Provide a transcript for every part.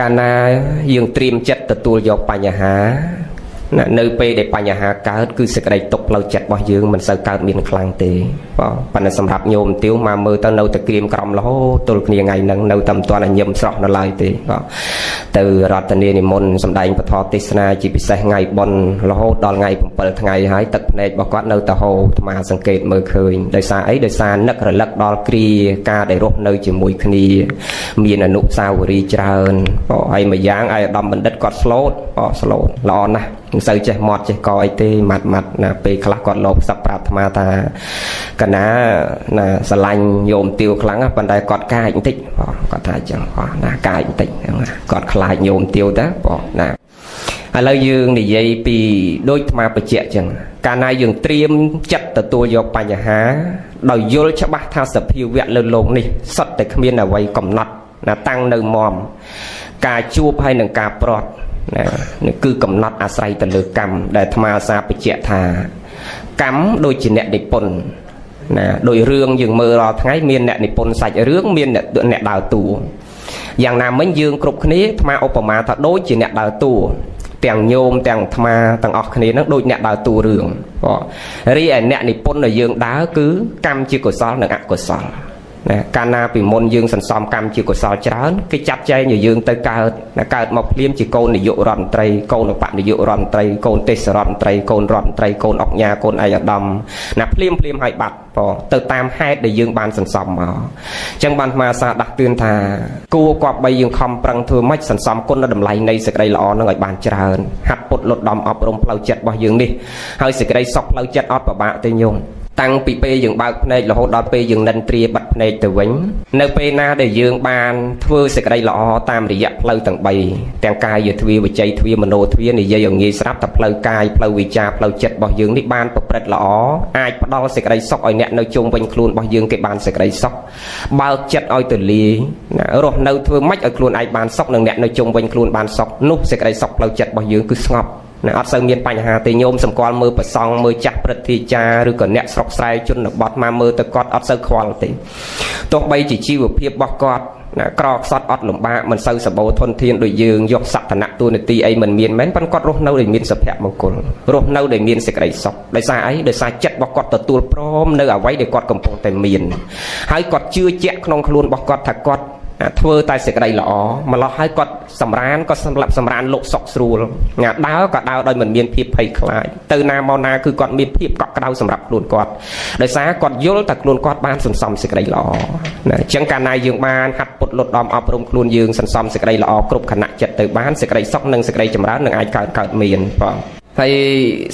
การนายังเตรียมจัดตัวโยกปัญหาในเปได้ปัญหาการคือสกัดตกเราจัดบ่ยืงมันสกัดมีนคลังเตะปัญหาสำหรับโยมติ้วมาเมื่อตอนเราตะเกียมกรมแล้วตัวนี้ยังไงนั่งเราทำตัวนั้นยมสระนั่นลายเตะtừรัตเนียนิมนต์สำได้ปทอติสนาจีพิเศษไงบนแล้วดอลไงผมเปิดไงหายตัดในบอกว่าเราตะโหมาสังเกตเมื่อเคยโดยสายโดยสารนักระลักดอลกรีกาได้รบในจมูกคณีมีอนุสาวรีย์เจริญไอ้มาย่างไอ้ดำบันดัดกอดสโลดสโลดร้อนนะใส่ใจหมดใจกอยเตะมัดนะไปคลักกอดลบสับปราบธรรมตากันนะสลังโยมติวครั้งปันไดกอดกายติกอดทายจังนะกายติกอดคลายโยมติวแต่บอกนะเรายืงในยัยปีโดยมาไปเจาะจังการนายยืงเตรียมจัดตัวโยปัญหาโดยโยชบะทางสพิเวะเลื่อนลงนี่สัตแต่ขมิ้นเอาไว้กำนัดนะตั้งเนื้อมอมการจูบให้หนึ่งการปลอดนี่คือกำนัดอาศัยตะลึกกรรมได้ธรรมาสาไปเจาะทากรรมโดยจีเนติปนนะโดยเรื่องยืงมือเราทั้งไงเมียนเนติปนใส่เรื่องเมียนเนตดาวตูอย่างนามไม่ยืงกรุบคนี้ธรรมาอุปมาถ้าโดยจีเนตดาวตูแต่งโยมแต่งธรรมาแต่งออกคนี้นั้นโดยเนตดาวตูเรื่องรีไอเนติปนในยืงดาวคือกรรมจีกุศลหนึ่งอกุศลการนาปีมนยืงสันสอมกรรมจีกุศลจราร์ก็จับใจอยู่ยืงเตยเกิดมาเลี้ยมจีโกนในยุรันไตรโกนปะในยุรันไตรโกนเตสรันไตรโกนรันไตรโกนออกยาโกนไอดำนับเลี้ยมให้บัดพอเติมตามให้ได้ยืงบานสันสอมมาจังบันมาสาดักเตือนทากูกอบใบยืงคำปรังเธอไม่สันสอมก้นระดับไหลในสกไดละอนั่งไอบานจราร์หัดปดลดดำอับรมเปล่าจัดบ่ยืงนี่ให้สกไดซอกเปล่าจัดอดปะบะเตยงตั้งปีเปย์ยังบางในละหดดเปย์ยังนันตรีบัดในตัววิ่งในเปย์นาได้ยังบานเพื่อสกัดละอตามระยะเพลย์ต่างใบแต่งกายอยู่ทวีวิจัยทวีมโนทวีในยังงี้สลับแต่เพลย์กายเพลย์วิจาเพลย์จัดบ่ยังที่บานประเปิดละอไอ้พอดอสกัดซอกไอเนี่ยในจงเป็นครูนบ่ยังเก็บบานสกัดซอกบ่าวจัดไอตัวลีรถในทวีไม่ไอครูนไอบานซอกหนึ่งเนี่ยในจงเป็นครูนบานซอกนุสกัดซอกเพลย์จัดบ่ยังคือสงบอัดเสมียนปัญหาตีโยมสมกรมือประซองมือจับประทิจาหรือก่อนเนี่ยสกไซจนบอดมามือตะกอดอัดเสควอลตีตัวใบจีชีวเพียบบอกกอดกรอกซอดอัดหลงบ้ามันเสสบทนเทียนโดยยืงยกสัตถนะตัวในตีไอมันเมียนแม้นปันกอดรถเน่าโดยเมียนสเปียมงคลรถเน่าโดยเมียนสกัดซอกได้สายได้สายจัดบอกกอดตัวพร้อมเนื้อเอาไว้ได้กอดกำปองแต่เมียนให้กอดเชื่อแจ๊กนองคลุนบอกกอดถักกอดเธอตายเสกได้หรอมาเราให้กอดสำรานก็สำหรับสำรานโลกสอกสูลงาดาวก็ดาวโดยเหมือนเมียนพิบไพคลายเตอร์นาเมานาคือกอดเมียนพิบกอดกระดาวสำหรับกลุ่นกอดโดยสากอดยุลแต่กลุ่นกอดบ้านสันซอมเสกได้หรอจังการนายยืงบ้านหัดปดหลดดอมอบรมกลุ่นยืงสันซอมเสกได้หรอกรุบขณะจัดเตอร์บ้านเสกได้ซอกหนึ่งเสกได้จำร้านหนึ่งไอเกิดเมียนป่ะให้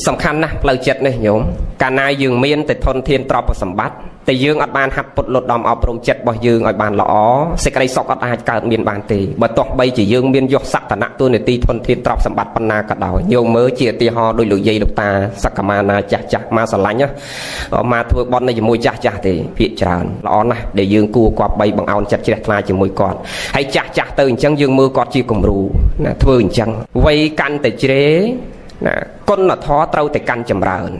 สำคัญนะเราจัดเนี่ยโยมการนายยืงเมียนแต่ทนเทียนตรอปสมบัติแต่ยืงอัดบานหัดปดหลดดอมอบรมจัดบ่ยืงอัดบานหล่อเสกได้ซอกอัดอาจเกิดเมียนบานตีบ่ตกใบจียืงเมียนยกสักฐานะตัวในตีทนเทียนตรอสมบัติปนากระดาวโยมเมื่อเจียตีหอโดยหลุยยีลูกตาสักกมานาจักมาสลายเนี่ยมาทัวบอลในจมูกจักตีพิจารณาหล่อนะเดี๋ยวยืงกูกอดใบบังเอาจัดเจริญนาจมูกกอดให้จักเตือนจังยืงมือกอดจีกมรูนะทัวจังไว้กันแต่เจนะก้นหน้าท้อเต้าแต่กันจำเริญ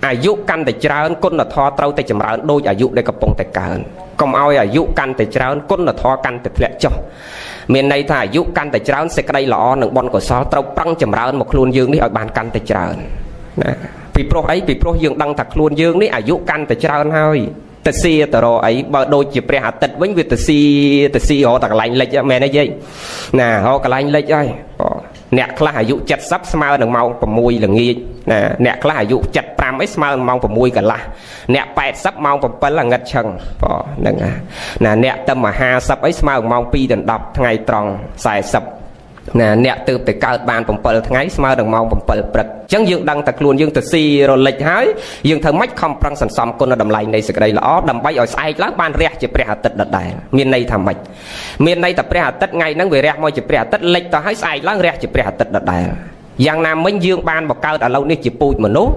อายุกันแต่เจริญก้นหน้าท้อเต้าแต่จำเริญโดยอายุได้กระปงแต่การก็เอาอายุกันแต่เจริญก้นหน้าท้อกันแต่เปลี่ยนจ่อเมียนในถ้าอายุกันแต่เจริญเสกได้หล่อหนึ่งบอลก็ซ้อเต้าปรังจำเริญมาคลุนยืงนี่เอาบานกันแต่เจริญนะปีโปรไอปีโปรยืงดังถักคลุนยืงนี่อายุกันแต่เจริญให้แต่เสียแต่รอไอ้บ่โดยจีบเปรี้ยตัดวิ่งวิแต่เสียเขาตักไหลเล็กแม่นี่ยัยน่ะเขากระไหลเล็กยัยเนี่ยคลาอายุจัดซับสมาหนึ่งเมาประมวยหรืองี้เนี่ยคลาอายุจัดปรามไอ้สมาเมาประมวยกันละเนี่ยแปดซับเมาประเปิลละงัดชังพอนั่นไงเนี่ยตั้มมาห้าซับไอ้สมาเมาปีเดินดับไงตรองสายซับเนี่ยตื่นแต่เกิดบานผมเปิดไงสมาดังมองผมเปิดปรักจังยืงดังตะกลุนยืงตะซีโรเล็กหายยืงเธอไม่คำปรังสันสอมคนดำไหลในสกัดล้อดำใบอ่อยใส่ล้างบานเรียกจะเปรี้ยตัดดัดได้เมียนในทำไมเมียนในแต่เปรี้ยตัดไงนั่งเวรียกมอยจะเปรี้ยตัดเล็กต่อให้ใส่ล้างเรียกจะเปรี้ยตัดดัดได้อย่างนำไม่ยืงบานบอกเกิดแต่เราเนี่ยจะปูดเหมือนนู้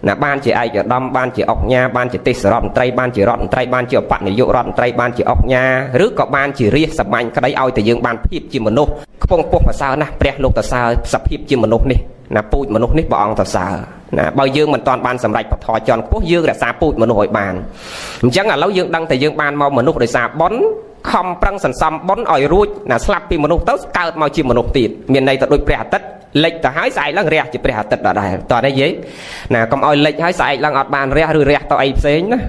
นะบ้านจีไอจะดำบ้านจีออกยาบ้านจีติสรอนไตรบ้านจีรอนไตรบ้านจีปัดนิยรอนไตรบ้านจีออกยาหรือก็บ้านจีเรียสมัยก็ได้เอาแต่ยืงบ้านพิบจีมนุษย์พงพวกภาษานะเปรี้ยลูกตาซาสับพิบจีมนุษย์นี่นะปูดมนุษย์นี่บองตาซานะบางยืงมันตอนบ้านสำหรับปทจรพวกยืงแต่ซาปูดมนุษย์บ้านจังอ่ะเรายืงดังแต่ยืงบ้านมองมนุษย์โดยซาบอน ខំប្រឹងសន្សំបុណ្យឲ្យរួចណាស្លាប់ពីមនុស្សទៅកើតមកជាមនុស្សទៀតមានន័យទៅដូចព្រះអាទិត្យលិចទៅហើយស្អែកឡើងរះជាព្រះអាទិត្យដដែលតោះនេះនិយាយណាកុំឲ្យលិចហើយស្អែកឡើងអត់បានរះឬរះទៅអីផ្សេងណា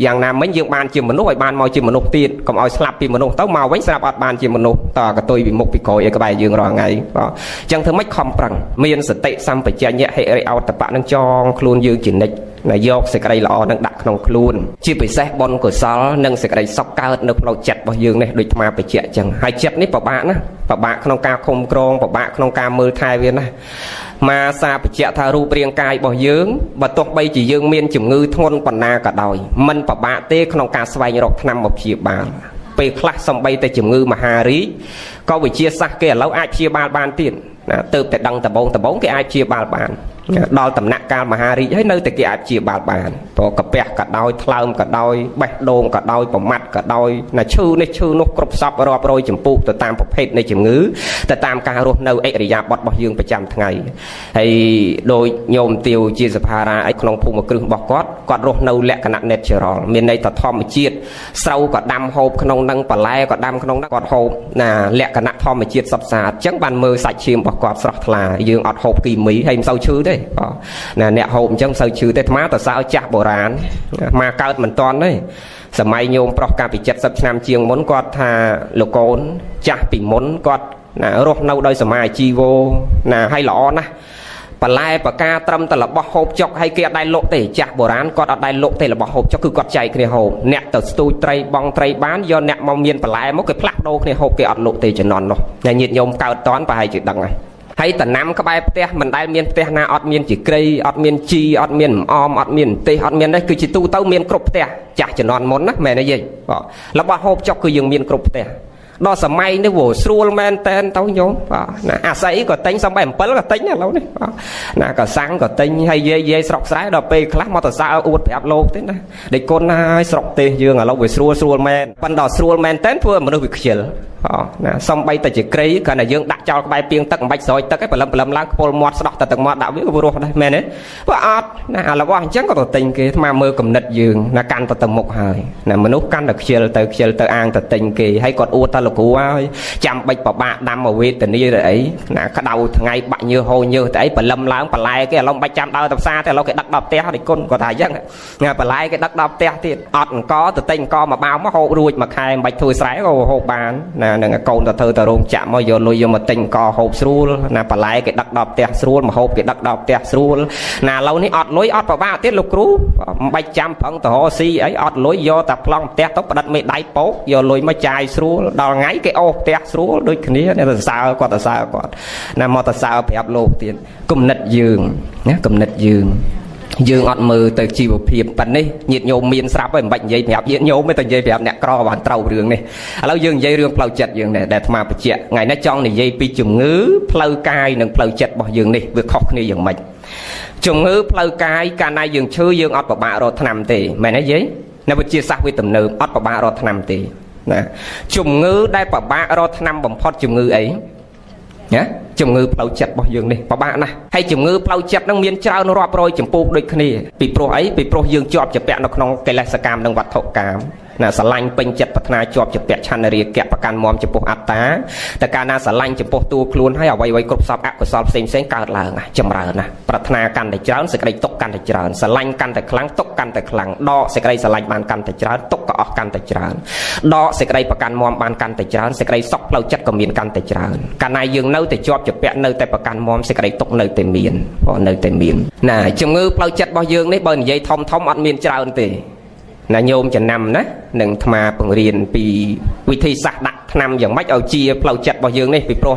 យ៉ាងណាមិញយើងបានជាមនុស្សឲ្យបានមកជាមនុស្សទៀតកុំឲ្យស្លាប់ពីមនុស្សទៅមកវិញស្រាប់អត់បានជាមនុស្សតកតុយពីមុខពីក្រោយឯក្បែរយើងរាល់ថ្ងៃអញ្ចឹងធ្វើម៉េចខំប្រឹងមានសតិសម្បជញ្ញៈហិរិអោតបៈនឹងចងខ្លួនយើងជានិច្ចណាយកសេចក្តីល្អនឹងដាក់ក្នុងខ្លួនជាពិសេសបុណ្យកុសលនិងសេចក្តីសុខកើតនៅក្នុងចិត្តរបស់យើងនេះដូចអាត្មាបញ្ជាក់អញ្ចឹងហើយចិត្តនេះពិបាកណាពិបាកក្នុងការឃុំក្រងពិបាកក្នុងការមើលថែវាណាមកសារបញ្ជាក់ថារូបរាងកាយរបស់យើងបើទោះបីជាយើងមានជំងឺធ្ងន់ប៉ុណ្ណាក៏ដោយមិនពិបាកទេក្នុងការស្វែងរកថ្នាំមកព្យាបាលពេលខ្លះសំបីតែជំងឺមហារីកក៏វិទ្យាសាស្ត្រគេឥឡូវអាចព្យាបាលបានទៀតណាទៅតែដឹងដំបងគេអាចព្យាបាលបានដល់ដំណាក់កាលមហារីកហើយនៅតែគេអាចព្យាបាលបានព្រោះកាពះក៏ដោយថ្លើមក៏ដោយបេះដូងក៏ដោយប្រមាត់ក៏ដោយណាឈឺនេះឈឺនោះគ្រប់សពរាប់រយចម្ពោះទៅតាមប្រភេទនៃជំងឺទៅតាមការរស់នៅអិរិយាបថរបស់យើងប្រចាំថ្ងៃហើយដោយញោមទាវជាសភារាអីក្នុងភូមិគ្រឹះរបស់គាត់រស់នៅលក្ខណៈ natural មានន័យថាធម្មជាតិស្រូវក៏ដាំហូបក្នុងនឹងបន្លែក៏ដាំក្នុងនឹងគាត់ហូបណាលក្ខណៈធម្មជាតិសុទ្ធសាធអញ្ចឹងបានមើលសាច់ឈាមរបស់គាត់ស្រស់ថ្លាយើងអត់ហូបគីមីហើយមិនសូវឈឺទេណាអ្នកហូបអញ្ចឹងមិនសូវឈឺទេអាត្មាទៅសើចាស់បុរាណមកកើតមិនតាន់ទេសម័យញោមប្រុសកាលពី70ឆ្នាំជាងមុនគាត់ថាលោកកូនចាស់ពីមុនគាត់ណារស់នៅដោយសមាជីវោណាហើយល្អណាស់បន្លែបកាត្រឹមតែរបស់ហូបចុកហើយគេអត់ដែរលក់ទេចាស់បុរាណគាត់អត់ដែរលក់ទេរបស់ហូបចុកគឺគាត់ចែកគ្នាហូបអ្នកទៅស្ទូចត្រីបងត្រីបានយកអ្នកមកមានបន្លែមកគេផ្លាស់ដូរគ្នាហូបគេអត់លក់ទេជំនាន់នោះតែញាតិញោមកើតតាន់ប្រហែលជាដឹងហើយតំណាំក្បែរផ្ទះមិនដែលមានផ្ទះណាអត់មានជីក្រីអត់មានជីអត់មានអមអត់មានទេសអត់មាននេះគឺជាទូទៅមានគ្រប់ផ្ទះចាស់ជំនាន់មុនណាមែនទេយាយរបស់ហូបចុកគឺយើងមានគ្រប់ផ្ទះដល់សម័យនេះស្រួលមែនតែនទៅញោមណាអាស័យក៏ទិញសំបី7ក៏ទិញឥឡូវនេះណាក៏សាំងក៏ទិញហើយយាយស្រុកស្រែដល់ពេលខ្លះមកទៅសើអួតប្រាប់លោកទេណាដេកគុណហើយស្រុកទេសយើងឥឡូវវាស្រួលមែនប៉ុន្តែស្រួលមែនតែនធ្វើមនុស្សវាខ្ជិលណាសំបីតែជាក្រីគ្រាន់តែយើងដាក់ចោលក្បែរពីងទឹកមិនបាច់ស្រោចទឹកឯងព្រលឹមឡើងខ្ពុលមាត់ស្ដោះតែទឹកមាត់ដាក់វាក៏រស់ដែរមែនទេព្រោះអត់ណាឥឡូវអញ្ចឹងក៏ទៅទិញគេស្មាមើលគំនិតយើងណាកាន់ទៅមុខហើយណាមនុស្សកាន់តែខ្ជិលទៅអាងទៅទិញគេហើយគាត់អួតតែលោកគ្រូហើយចាំបាច់ប្របាក់ដាំមកវេទនីទៅអីណាក្តៅថ្ងៃបាក់ញើសហូរញើសទៅអីព្រលឹមឡើងបន្លែគេឥឡូវមិនបាច់ចាំដើរទៅផ្សារទេឥឡូវគេដឹកដល់ផ្ទះនេះគុណគាត់ថាអញ្ចឹងណាបន្លែគេដឹកដល់ផ្ទះទៀតអត់អង្គទៅទិញអង្គមកបោមកហូបរួចមួយខែមិនបាច់ធ្វើស្រែក៏ហូបបានណានឹងកូនទៅធ្វើទៅរោងចក្រមកយកលុយយកមកទិញអង្គហូបស្រួលណាបន្លែគេដឹកដល់ផ្ទះស្រួលមកហូបគេដឹកដល់ផ្ទះស្រួលណាឥឡូវនេះអត់លុយអត់ប្របាក់ទៀតលោកគ្រូមិនបាច់ចាំប្រឹងទៅរកស៊ីអីអត់លុយយកតែប្លង់ផ្ទះទៅផ្ដិតមេដៃពោកយកលុយមកចាយស្រួលដល់ថ្ងៃគេអូសផ្ទះស្រួលដូចគ្នាទៅសរសើរគាត់ណាមកទៅសើប្រាប់លោកទៀតគំនិតយើងណាគំនិតយើងអត់មើលទៅជីវភាពប៉ុណ្នេះញាតិញោមមានស្រាប់ហើយមិនបាច់និយាយប្រាប់ញាតិញោមទេតែនិយាយប្រាប់អ្នកក្របានត្រូវរឿងនេះឥឡូវយើងនិយាយរឿងផ្លូវចិត្តយើងដែរដែលអាត្មាបញ្ជាក់ថ្ងៃនេះចង់និយាយពីជំងឺផ្លូវកាយនិងផ្លូវចិត្តរបស់យើងនេះវាខុសគ្នាយ៉ាងម៉េចជំងឺផ្លូវកាយកាលណាយើងឈឺយើងអត់ពិបាករកថ្នាំទេមែនទេយាយនៅវិទ្យាសាស្ត្រវាទំនើបអត់ពិបាករកថ្នាំទេណាជំងឺដែលពិបាករកថ្នាំបំផុតជំងឺអីណាជំងឺផ្លូវចិត្តរបស់យើងនេះពិបាកណាស់ហើយជំងឺផ្លូវចិត្តនឹងមានច្រើនរាប់រយចម្ពោះដូចគ្នាពីព្រោះអីពីព្រោះយើងជាប់ជាពាក់នៅក្នុងកិលេសកម្មនិងវត្ថុកម្មណាស្រឡាញ់ពេញចិត្តប្រាថ្នាជាប់ជាពាក់ឆន្ទរាគៈប្រកាន់មមចំពោះអត្តាតែកាលណាស្រឡាញ់ចំពោះតួខ្លួនហើយអ្វីគ្រប់សពអកុសលផ្សេងកើតឡើងចម្រើនណាប្រាថ្នាកាន់តែច្រើនសេចក្តីទុកកាន់តែច្រើនស្រឡាញ់កាន់តែខ្លាំងទុកកាន់តែខ្លាំងដកសេចក្តីស្រឡាញ់បានកាន់តែច្រើនទុកក៏អស់កាន់តែច្រើនដកសេចក្តីប្រកាន់មមបានកាន់តែច្រើនសេចក្តីសុខផ្លូវចិត្តក៏មានកាន់តែច្រើនកាលណាយើងនៅតែជាប់ជាពាក់នៅតែប្រកាន់មមសេចក្តីទុកនៅតែមានណាជំងឺផ្លូវចិត្តរបស់យើងនេះបើនិយាយធំអត់មានច្រើនទេណាញោមចំណាំណានឹងអាត្មាបង្រៀនពីវិធីសាស្ត្រដាក់ថ្នាំយ៉ាងម៉េចឲ្យជាផ្លូវចិត្តរបស់យើងនេះពីព្រោះ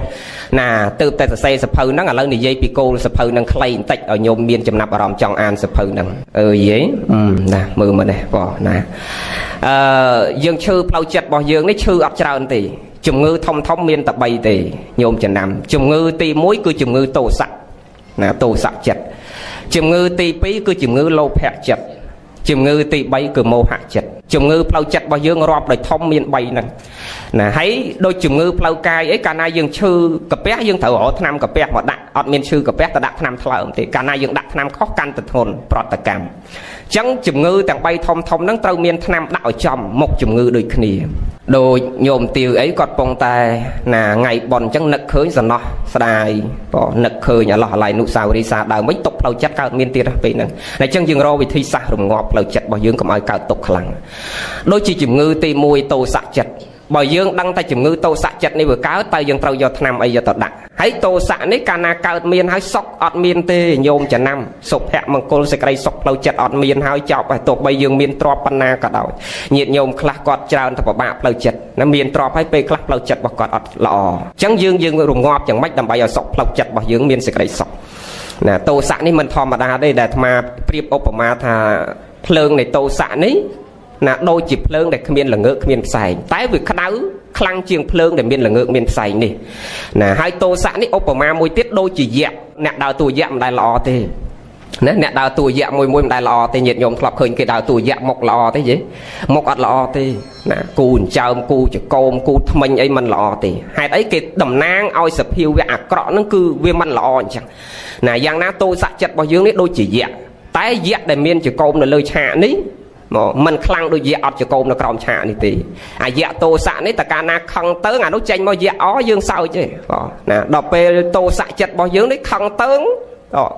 ណាទើបតែសរសេរសភៅហ្នឹងឥឡូវនិយាយពីគោលសភៅហ្នឹងខ្លីបន្តិចឲ្យញោមមានចំណាប់អារម្មណ៍ចង់អានសភៅហ្នឹងយាយណាមើលមកនេះបងណាយើងឈឺផ្លូវចិត្តរបស់យើងនេះឈឺអត់ច្រើនទេជំងឺធំមានតែ3ទេញោមចំណាំជំងឺទី1គឺជំងឺទោសៈណាទោសៈចិត្តជំងឺទី2គឺជំងឺលោភៈចិត្តជំងឺទី3គឺមោហៈចិត្ត ជំងឺផ្លូវចិត្តរបស់យើងរាប់ដោយធំមាន3ហ្នឹងណាហើយដូចជំងឺផ្លូវកាយអីកាលណាយើងឈឺកាពះយើងត្រូវរកថ្នាំកាពះមកដាក់អត់មានឈឺកាពះទៅដាក់ថ្នាំថ្លើមទេកាលណាយើងដាក់ថ្នាំខុសកាន់តែធ្ងន់ប្រតិកម្មអញ្ចឹងជំងឺទាំង3ធំហ្នឹងត្រូវមានថ្នាំដាក់ឲ្យចំមុខជំងឺដូចគ្នាដូចញោមទាវអីគាត់ពងតែណាថ្ងៃប៉ុនអញ្ចឹងនឹកឃើញសំណោះស្ដាយបើនឹកឃើញអឡោះអាល័យនុសាវរីយ៍សាដើមវិញទុកផ្លូវចិត្តកើតមានទៀតពេលហ្នឹងតែអញ្ចឹងយើងរកវិធីសាស្ត្ររងាប់ផ្លូវចិត្តរបស់យើងកុំឲ្យកើតទុកខ្លាំងដូចជាជំងឺទី1តោសៈចិត្តបើយើងដឹងតែជំងឺតោសៈចិត្តនេះវាកើតតែយើងត្រូវយកថ្នាំអីយកទៅដាក់ហើយតោសៈនេះកាលណាកើតមានហើយសុខអត់មានទេញោមចំណាំសុភមង្គលសេចក្តីសុខផ្លូវចិត្តអត់មានហើយចប់ហើយទោះបីយើងមានទ្រព្យប៉ុណ្ណាក៏ដោយញាតិញោមខ្លះគាត់ច្រើនតែពិបាកផ្លូវចិត្តណាមានទ្រព្យហើយពេលខ្លះផ្លូវចិត្តរបស់គាត់អត់ល្អអញ្ចឹងយើងរងាប់យ៉ាងម៉េចដើម្បីឲ្យសុខផ្លូវចិត្តរបស់យើងមានសេចក្តីសុខណាតោសៈនេះមិនធម្មតាទេដែលអាត្មាប្រៀបឧបមាថាភ្លើងនៃតោសៈនេះណាដូចជាភ្លើងដែលគ្មានល្ងើកគ្មានផ្សែងតែវាក្តៅខ្លាំងជាងភ្លើងដែលមានល្ងើកមានផ្សែងនេះណាហើយតោសៈនេះឧបមាមួយទៀតដូចជាយក្សអ្នកដើរតួយក្សមិនដែលល្អទេណាអ្នកដើរតួយក្សមួយមិនដែលល្អទេញាតិញោមធ្លាប់ឃើញគេដើរតួយក្សមុខល្អទេយេមុខអត់ល្អទេណាគូអញ្ចើមគូចកោមគូថ្មិញអីមិនល្អទេហេតុអីគេតំណាងឲ្យសភាវៈអាក្រក់ហ្នឹងគឺវាមិនល្អអញ្ចឹងណាយ៉ាងណាតោសៈចិត្តរបស់យើងនេះដូចជាយក្សតែយក្សដែលមានចកោមនៅលើឆាកនេះមិនខ្លាំងដូចយក្សអត់ចកោមនៅក្រោមឆាកនេះទេអាយក្សតោសៈនេះតើកាលណាខឹងទៅអានោះចេញមកយក្សអយើងសើចទេណាដល់ពេលតោសៈចិត្តរបស់យើងនេះខឹងទៅ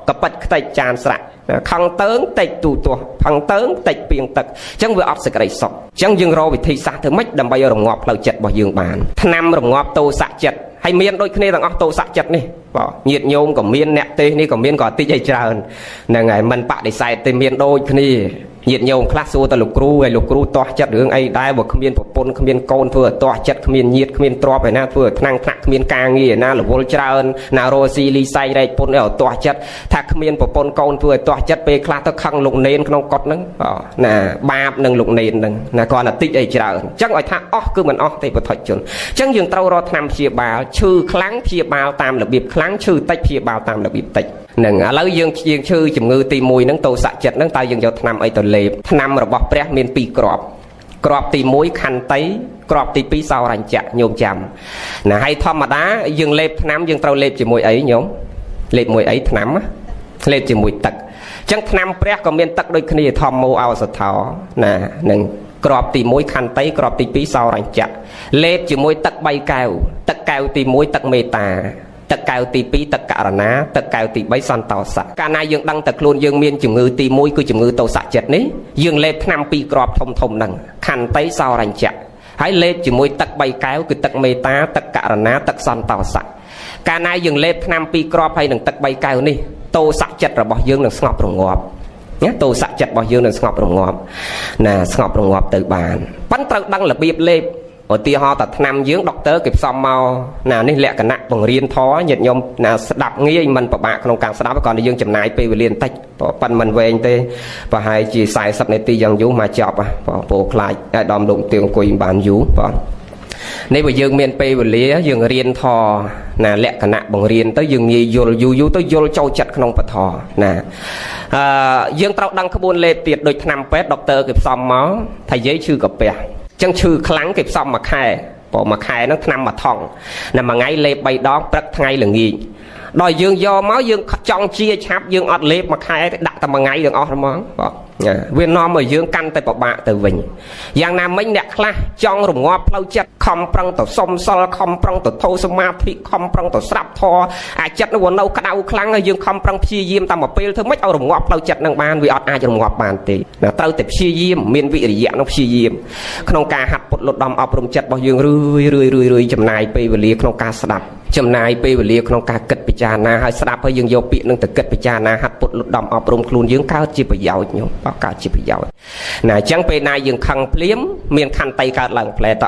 កប៉ិតខ្ទេចចានស្រាក់ខឹងទៅតិចទូទាស់ខឹងទៅតិចពីងទឹកអញ្ចឹងវាអត់សេចក្តីសុខអញ្ចឹងយើងរកវិធីសាស្ត្រធ្វើម៉េចដើម្បីរងាប់ផ្លូវចិត្តរបស់យើងបានថ្នាំរងាប់តោសៈចិត្តហើយមានដូចគ្នាទាំងអស់តោសៈចិត្តនេះញាតិញោមក៏មានអ្នកទេសនេះក៏មានក៏តិចឲ្យច្រើនហ្នឹងហើយមិនបដិសេធទេមានដូចគ្នាញាតិញោមខ្លះសួរទៅលោកគ្រូហើយលោកគ្រូទាស់ចិត្តរឿងអីដែរបើគ្មានប្រពន្ធគ្មានកូនធ្វើឲ្យទាស់ចិត្តគ្មានញាតិគ្មានទ្រព្យឯណាធ្វើឲ្យថ្នាំងថ្នាក់គ្មានការងារឯណារវល់ច្រើនណារស់ស៊ីលីសៃរែកពុនឲ្យទាស់ចិត្តថាគ្មានប្រពន្ធកូនធ្វើឲ្យទាស់ចិត្តពេលខ្លះទៅខឹងលោកនេនក្នុងកុដហ្នឹងណាបាបនឹងលោកនេនហ្នឹងណាគាត់តែតិចអីច្រើនអញ្ចឹងឲ្យថាអស់គឺមិនអស់ទេពុទ្ធជនអញ្ចឹងយើងត្រូវរកថ្នាំព្យាបាលឈឺខ្លាំងព្យាបាលតាមរបៀបខ្លាំងឈឺតិចព្យាបាលតាមរបៀបតិចហ្នឹងឥឡូវយើងឈឺជំងឺទី1ហ្នឹងតោសៈចិត្តហ្នឹងតើយើងយកថ្នាំអីទៅលេបថ្នាំរបស់ព្រះមាន2គ្រាប់គ្រាប់ទី1ខន្តីគ្រាប់ទី2សោរញ្ចៈញោមចាំណាហើយធម្មតាយើងលេបថ្នាំយើងត្រូវលេបជាមួយអីញោមលេបមួយអីថ្នាំលេបជាមួយទឹកអញ្ចឹងថ្នាំព្រះក៏មានទឹកដូចគ្នាធម្មោអោសថោណានឹងគ្រាប់ទី1ខន្តីគ្រាប់ទី2សោរញ្ចៈលេបជាមួយទឹក3កែវទឹកកែវទី1ទឹកមេត្តាទឹកកែវទី2ទឹកករណាទឹកកែវទី3សន្តោសៈកាលណាយើងដឹងតែខ្លួនយើងមានជំងឺទី1គឺជំងឺតោសៈចិត្តនេះយើងលេបថ្នាំ2គ្រាប់ធំហ្នឹងខន្តីសោរញ្ចៈហើយលេបជាមួយទឹក3កែវគឺទឹកមេត្តាទឹកករណាទឹកសន្តោសៈកាលណាយើងលេបថ្នាំ2គ្រាប់ហើយនឹងទឹក3កែវនេះតោសៈចិត្តរបស់យើងនឹងស្ងប់រងាប់ណាតោសៈចិត្តរបស់យើងនឹងស្ងប់រងាប់ណាស្ងប់រងាប់ទៅបានប៉ុន្តែត្រូវដឹងរបៀបលេបឧទាហរណ៍តែថ្នាំយើងដុកទ័រគេផ្សំមកណានេះលក្ខណៈបង្រៀនធម៌ញាតិញោមណាស្ដាប់ងាយមិនពិបាកក្នុងការស្ដាប់គ្រាន់តែយើងចំណាយពេលវេលាបន្តិចប៉ុន្តែមិនវែងទេប្រហែលជា40នាទីយ៉ាងយូរមកចប់ពោខ្លាចឲ្យដំលោកទៀងអង្គុយបានយូរបងនេះបើយើងមានពេលវេលាយើងរៀនធម៌ណាលក្ខណៈបង្រៀនទៅយើងងាយយល់យូរទៅយល់ចូលចិត្តក្នុងពធណាយើងត្រូវដឹងក្បួនលេបទៀតដូចថ្នាំពេទ្យដុកទ័រគេផ្សំមកថាយាយឈឺកាពះចឹងឈឺខ្លាំងគេផ្សំមួយខែមួយខែហ្នឹងថ្នាំមួយថង់ណាមួយថ្ងៃលេប3ដងព្រឹកថ្ងៃល្ងាចដល់យើងយកមកយើងចង់ជាឆាប់យើងអត់លេបមួយខែទេដាក់តែមួយថ្ងៃទាំងអស់ហ្មងវានាំឲ្យយើងកាន់តែពិបាកទៅវិញយ៉ាងណាមិញអ្នកខ្លះចង់រងាប់ផ្លូវចិត្តខំប្រឹងទៅសុំសិលខំប្រឹងទៅធូរសមាធិខំប្រឹងទៅស្រាប់ធម៌អាចិត្តនោះនៅក្តៅខ្លាំងហើយយើងខំប្រឹងព្យាយាមតែមួយពេលធ្វើម៉េចឲ្យរងាប់ផ្លូវចិត្តនឹងបានវាអត់អាចរងាប់បានទេណាត្រូវតែព្យាយាមមានវិរិយៈនោះព្យាយាមក្នុងការហាត់ពុតលត់ដំអប់រំចិត្តរបស់យើងរឿយចំណាយពេលវេលាក្នុងការស្ដាប់ចំណាយពេលវេលាក្នុងការគិតពិចារណាហើយស្ដាប់ហើយយើងយកពាក្យនឹងទៅគិតពិចារណាហាត់ពុតលត់ដំអប់រំខ្លួនយើងកើតជាប្រយោជន៍ញោមកើតជាប្រយោជន៍ណាអញ្ចឹងពេលណាយើងខឹងភ្លាមមានខន្តីកើតឡើងផ្លែត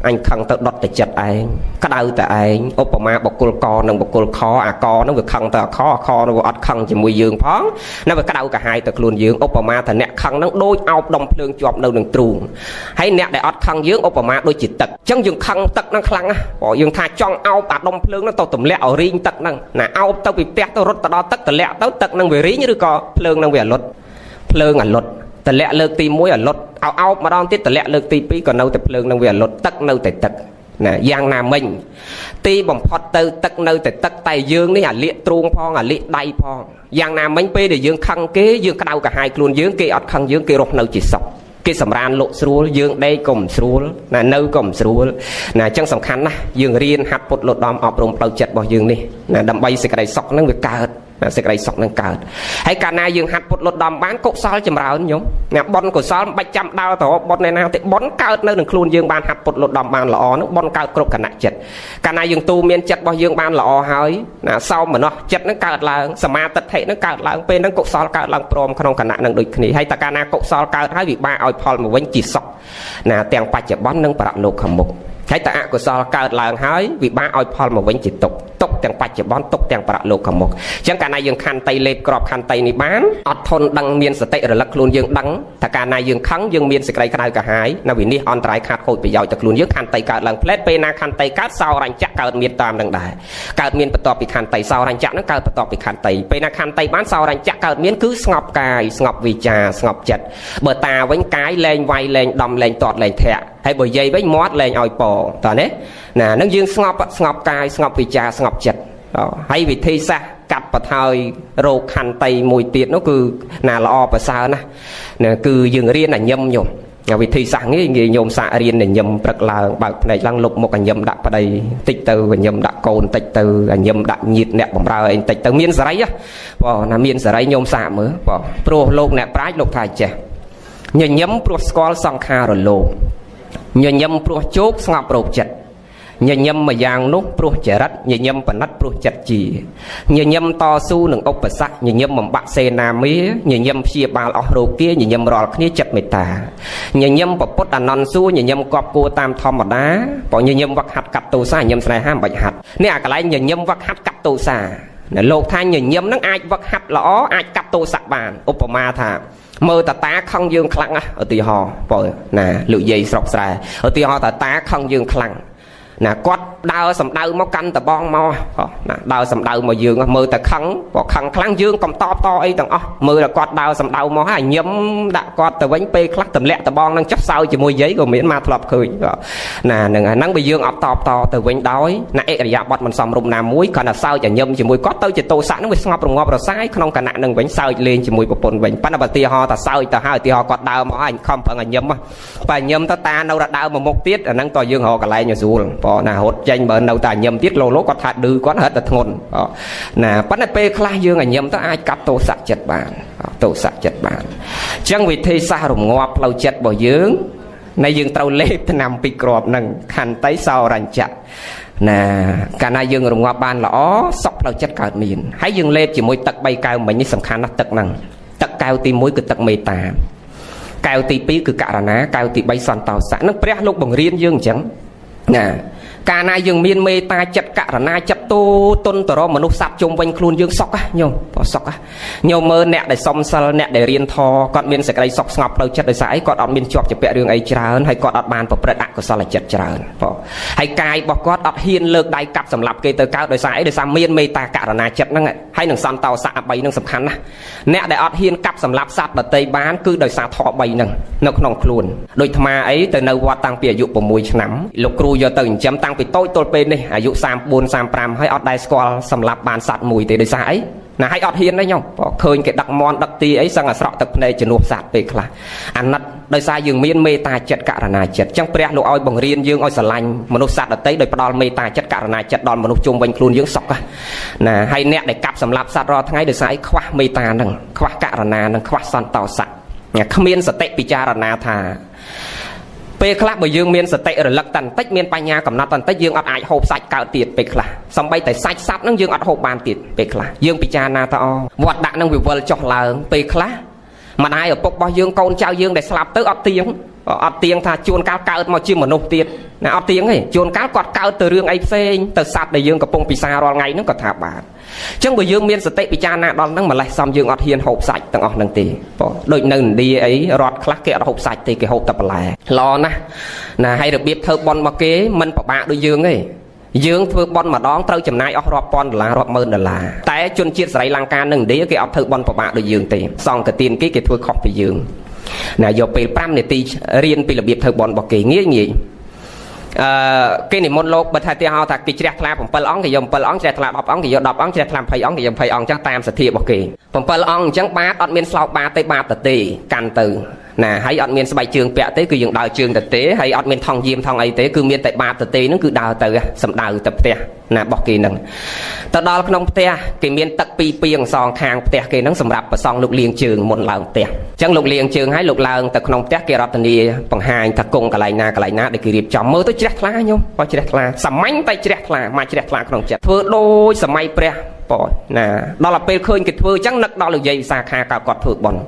អញខឹងទៅដុតទៅចិត្តឯងក្តៅតែឯងឧបមាបុគ្គលកនិងបុគ្គលខអាកនឹងវាខឹងទៅអាខនឹងវាអត់ខឹងជាមួយយើងផងណាវាក្តៅកាហាយទៅខ្លួនយើងឧបមាថាអ្នកខឹងនឹងដូចអោបដុំភ្លើងជាប់នៅនឹងទ្រូងហើយអ្នកដែលអត់ខឹងយើងឧបមាដូចជាទឹកអញ្ចឹងយើងខឹងទឹកនឹងខ្លាំងណាស់យើងថាចង់អោបអាដុំភ្លើងនឹងទៅទម្លាក់ឲ្យរីងទឹកហ្នឹងណាអោបទៅពីផ្ទះទៅរត់ទៅដល់ទឹកទម្លាក់ទៅទឹកនឹងវារីងឬក៏ភ្លើងនឹងវាអលត់ភ្លើងអលត់តម្លាក់លើកទី1អលត់ เอามาดองติดแต่แหละเลิกตีปีก่อนเอาแต่เพลิงนั่งเวียนรถตักเอาแต่ตักนะยางนามิงตีบ่มพอดเตอตักเอาแต่ตักไตยืงนี่เลี้ยตรงพองเลี้ยใดพองยางนามิงไปเดี๋ยวยืงคังเก้ยืงกระเดากับหายกลุ่นยืงเกอดคังยืงเกรกเอาจิตสอบเกสำราญโลสรูยืงได้กลมสรูนะเนื้อกลมสรูนะจังสำคัญนะยืงเรียนหัดปลดหลดดอมอบรมเปล่าจัดบ่ยืงนี่นะดำใบสิกระไดซอกนั่งเวกาสิกระไดซอกนั่งเกิดให้การนายยืงหัดปลดหลดดอมบ้านกุศลจำเราเนี่ยนะบอลกุศลใบจำดาวแต่ว่าบอลในนาแต่บอลเกิดนั่งหนึ่งครูนยืงบ้านหัดปลดหลดดอมบ้านละอนึกบอลเกิดกรบขณะจัดการนายยืงตูเมียนจัดบ่ยืงบ้านละอหายนะเศร้าเหมือนเนาะจัดนั่งเกิดลางสมาติเทนั่งเกิดลางเป็นนั่งกุศลเกิดลางพร้อมขนมขณะนั่งโดยขณีให้ตาการนายกุศลเกิดให้วิบาเอาพอลมาไว้จิตสอกนะแต่งปัจจุบันนั่งประโลกขมุกใช้แต่อกุศลเกิดลางหายวิบาเอาพอลมาไว้จิตตกแต่งปัจจุบันตกแต่งประโลกขมุกจังการนายยืงคันไตเล็บกรอบคันไตในบ้านอดทนดังเมียนสติระลักครูนยืงดังแต่การนายยืงคังยืงเมียนสกายกระไดกระหายนาวินนี่อันตรายขาดโคตรไปยาวจากครูนยืงคันไตเกิดหลังเพลทไปนาคันไตกัดสาวรันจะเกิดเมียนตามดังได้เกิดเมียนประตอบปีคันไตสาวรันจะนั้นเกิดประตอบปีคันไตไปนาคันไตบ้านสาวรันจะเกิดเมียนคือสงบกายสงบวิจาสงบจิตเบอตาไว้กายแรงไวแรงดำแรงตอดแรงแทะให้เบอใยไว้มอดแรงอ่อยปอตอนนี้น่ะนั่งยืงสงบกายสงบวิจาสงบจิตให้วิธีซะกัดปะทอยโรคคันไตมวยตีดนั่นคือน่าละอประสานะเนี่ยคือยืงเรียนยมโยมวิธีสั่งนี้โยมสะเรียนยมปรักลาบางในลังลบmộtยมดักประเดี๋ยวติดตือยมดักโกนติดตือยมดักหยิดเนี่ยผมเราเองติดตือเมียนสไลด์อ่ะพอน่ะเมียนสไลด์โยมสะมือพอโปรโลกเนี่ยปลายโลกไทยเจ้ายมโปรสกอลสังคารโลกยมโปรโจกสงบโรคจัดยมมาอย่างนุปลุกเจริญยมปนัดปลุกจัดจียมต่อสู้หนึ่งอุปสรรคยมบักเซนามียมเพียบาลอโรเกียยมรอคนี้จัดเมตตายมปปุตตานนสู้ยมกอบกูตามธรรมดาปอยมวักหัดกับตูซายมสลายห้ามใบหัดเนี่ยอะไรยมวักหัดกับตูซาโลกทางยมนั่งไอวักหัดล้อไอกับตูสักบานอุปมาถามือตาตาขังยืงคลังอ่ะตีหอปอยน่ะหลุยใยสกสายตีหอตาตาขังยืงคลังนะกอดดาวสำดาวมากันแต่บองมานะดาวสำดาวมายืงมือแต่ขังบอกขังคลั่งยืงกำตอบต่อไอ้ต่างอ๋อมือแต่กอดดาวสำดาวมาให้ย้ำดะกอดแต่วันเปย์คลักแต่แหละแต่บองนั่งจับเสาจะมวยgiấyก็เหม็นมาถลอกเคยนะหนึ่งนั่งไปยืงออกตอบต่อแต่วันดอยนะเอกระยะบอดมันสำรุมน้ำมุ้ยขณะเสาจะย้ำจะมวยกอดเต้าจะโตสะนั่งไปสงบรงงอบเราซ้ายขนมขณะหนึ่งวันเสาเล่นจะมวยปนวันปั้นเอาตีหอแต่เสาแต่ห้าตีหอกอดดาวมาให้คอมเพิ่งย้ำมาไปย้ำตาเราดาวมาหมกติดนั่งต่อยืงหอกอะไรอย่างสูงพอนะหดใจเบอร์เราแต่ยมtiết lô lố có thà đưa có hết là thôn nè bắt nè pe khai dương ảnh yếm tới ai cắt tổ sạch chật bàn tổ sạch chật bàn chẳng vì thế xa rùng ngọt lâu chật bỏ dương này dương tàu lê tới nằm bị crop nâng khăn tay sau rành chặt nè cả này dương rùng ngọt bàn là ó sọc lâu chật cả miền hãy dương lê chỉ môi tật bay cao mình như sầm khăn nó tật nâng tật cao tim môi cứ tật mê tà cao tí pí cứ cả ná cao tí bay xoan tàu sẵn nó pré lúc bằng riêng dương chẳng nèการนายยังมีเมตตาจัดกะระนาจัดโตต้นตรอมนุษย์สับจงวันครูนยังซอกอะโยมพอซอกอะโยมเมื่อเนี่ยได้ซอมซาเนี่ยได้เรียนทอกอดมีนสกายซอกสงบเราจัดได้สายกอดอดมีนจอบจะเปะเรื่องไอ้เจริญให้กอดอดบานปประดักก็สละจัดเจริญพอให้กายบอกกอดอดเฮียนเลิกได้กับสำหรับเกตเตอร์ก้าวโดยสายโดยสามมีนเมตตากะระนาจัดนั่งไงให้หนึ่งซันเตาสะใบหนึ่งสำคัญนะเนี่ยได้อดเฮียนกับสำหรับสัตว์บัดเตยบ้านคือโดยสาทอใบหนึ่งนกนองครูนโดยธรรมะไอ้แต่ในวัดตั้งเปียยุปมวยฉน้ำลูกครูยอตื่นจำตั้งไปโต้ตัวเป็นอายุ34-35ให้อดได้สกอลสำหรับบานสัตว์มวยแต่โดยสายนะให้อดเฮียนได้ยังพอเคยเกิดดักมอนดักตีไอ้สังสระตึกในจนูสัตว์ไปคลาอันนั้นโดยสายยืงมีนเมตาจัดกะระนาจัดจังเปรียลูกอ้อยบังเรียนยืงอ้อยสลังมนุษย์สัตว์เตยโดยปลอมเมตาจัดกะระนาจัดดอนมนุษย์จุ่มวันครูนยืงสอกนะให้เนะได้กับสำหรับสัตว์รอทั้งไงโดยสายคว้าเมตาหนึ่งคว้ากะระนาหนึ่งคว้าสันเต่าสัตว์เนี่ยขมิ้นสเตปิจารณาธาเปคลาบยืงเมียนสเตอร์ลักตันเต็กเมียนปัญญากำนัดตันเต็กยืงอัดไอโฮบใส่กาวตีดเปคลาสมัยแต่ใส่ซับนั่งยืงอัดโฮบบานตีดเปคลายืงปิจานาตาอวัดดักนั่งวิวเวลจอกลางเปคลามันไอปกบยืงโกนเจ้ายืงได้สลับเตออัดเตียงถ้าชวนก้าวเกิดมาชิมมนุษย์ตีดนะอัดเตียงไงชวนก้าวกอดเกิดตัวเรื่องไอเฟงตัวสัตว์ได้ยืงกับปงปิซารอไงนั่งก็ถาบาดจังไปยืงเมียนสเตปิจานาดอนนั่งมาไล่ซ้ำยืงอัดเฮียนโฮบใส่ตั้งออกนั่งตีโดยหนึ่งดีไอรอดคลักเกะโฮบใส่ตีเกะโฮบตับแหล่รอนะให้ระเบียบเธอบอลมาเก๋มันปะบะโดยยืงไงยืงเธอบอลมาดองเธอจำนายออกรอบปอนละรอบหมื่นละแต่จนเชียร์ใส่ลังการหนึ่งดีเกะเอาเธอบอลปะบะโดยยืงตีซองกระตีนเกะเธอขอบไปยืง ណាយកពេល5នាទីរៀនពីរបៀបធ្វើបន់របស់គេងាយគេនិមន្តលោកបើថាទីហៅថាគេជ្រះថ្លា7អង្គគេយក7អង្គជ្រះថ្លា10អង្គគេយក10អង្គជ្រះថ្លា20អង្គគេយក20អង្គអញ្ចឹងតាមសទ្ធារបស់គេ7អង្គអញ្ចឹងបាតអត់មានស្លោកបាតទេបាតទៅទេកាន់ទៅណាហើយអត់មានស្បែកជើងពាក់ទេគឺយើងដើរជើងទៅទេហើយអត់មានថងយាមថងអីទេគឺមានតែបាតទៅទេហ្នឹងគឺដើរទៅសំដៅទៅផ្ទះណារបស់គេហ្នឹងទៅដល់ក្នុងផ្ទះគេមានទឹក2ពាងសងខាងផ្ទះគេហ្នឹងសម្រាប់ប្រសង់លោកលាងជើងមុនឡើងផ្ទះអញ្ចឹងលោកលាងជើងហើយលោកឡើងទៅក្នុងផ្ទះគេរតនាបង្ហាញថាគង់កន្លែងណាដែលគេរៀបចំមើលទៅជ្រះថ្លាញោមបើជ្រះថ្លាសាមញ្ញតែជ្រះថ្លាមកជ្រះថ្លាក្នុងចិត្តធ្វើដូចសម័យព្រះបងណាដល់ពេលឃើញគេធ្វើអញ្ចឹងនឹកដល់លោកយាយវិសាខាគាត់ធ្វើបន់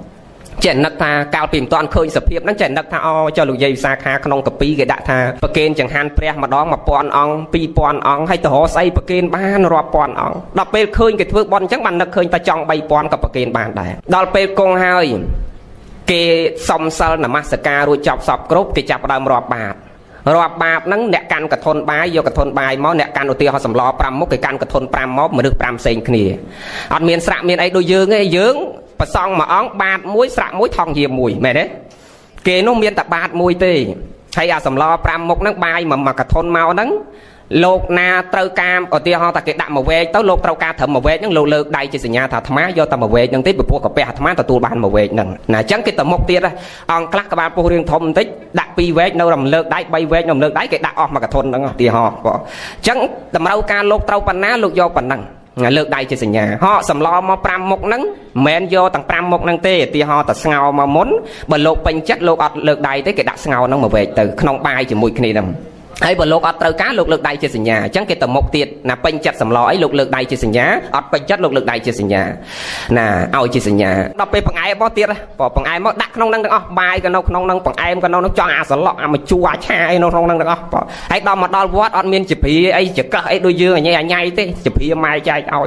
ចេះនឹកថាកាលពីមិនទាន់ឃើញសភាពហ្នឹងចេះនឹកថាអូចុះលោកយាយវិសាខាក្នុងកពីគេដាក់ថាប្រគេនចង្ហាន់ព្រះម្ដង1000អង្គ2000អង្គហើយទៅរកស្អីប្រគេនបានរាប់ពាន់អង្គដល់ពេលឃើញគេធ្វើបន់អញ្ចឹងបាននឹកឃើញតែចង់3000ក៏ប្រគេនបានដែរដល់ពេលគង់ហើយគេសុំសិលនមស្ការរួចចប់សពគ្រប់គេចាប់ផ្ដើមរាប់បាតហ្នឹងអ្នកកាន់កធនបាយយកកធនបាយមកអ្នកកាន់ឧទាហរណ៍សម្ល5មុខគេកាន់កធន5មកមនុស្ស5ផ្សេងគ្នាអត់មានស្រាក់មានអីដូចយើងទេយើងប្រសងមួយអង្គបាតមួយស្រាក់មួយថងយាមមួយមែនទេគេនោះមានតែបាតមួយទេហើយអាសម្ល5មុខហ្នឹងបាយមកកធនមកហ្នឹងលោកណាត្រូវការឧទាហរណ៍ថាគេដាក់មួយវែកទៅលោកត្រូវការត្រឹមមួយវែកហ្នឹងលោកលើកដៃជាសញ្ញាថាអាត្មាយកតែមួយវែកហ្នឹងទេពីព្រោះកាពះអាត្មាទទួលបានមួយវែកហ្នឹងណាអញ្ចឹងគេទៅមុខទៀតអង្គខ្លះក្បាលពោះរៀងធំបន្តិចដាក់2វែកនៅរំលើកដៃ3វែកនៅរំលើកដៃគេដាក់អស់មកកធនហ្នឹងឧទាហរណ៍បងអញ្ចឹងតម្រូវការលោកត្រូវប៉ុណ្ណាលោកយកប៉ុណ្ណឹងលើកដៃជាសញ្ញាហកសម្លមក5មុខហ្នឹងមិនមែនយកទាំង5មុខហ្នឹងទេឧទាហរណ៍តែស្ងោរមកមុនបើលោកពេញចិត្តលោកអត់លើកដៃទេគេដាក់ស្ងោរហ្នឹងមកវែកទៅក្នុងបាយជាមួយគ្នាហ្នឹងហើយបើលោកអត់ត្រូវការលោកលើកដៃជាសញ្ញាអញ្ចឹងគេទៅមុខទៀតណាពេញចិត្តសម្លអីលោកលើកដៃជាសញ្ញាអត់ពេញចិត្តលោកលើកដៃជាសញ្ញាណាឲ្យជាសញ្ញាដល់ពេលបង្អែមមកទៀតបង្អែមមកដាក់ក្នុងហ្នឹងទាំងអស់បាយក៏នៅក្នុងហ្នឹងបង្អែមក៏នៅហ្នឹងចង់អាសឡក់អាមជូអាឆាអីនៅក្នុងហ្នឹងទាំងអស់ហើយដល់មកដល់វត្តអត់មានជាព្រាអីចកឹះអីដូចយើងអញ៉ៃទេជាព្រាម៉ែចែកឲ្យ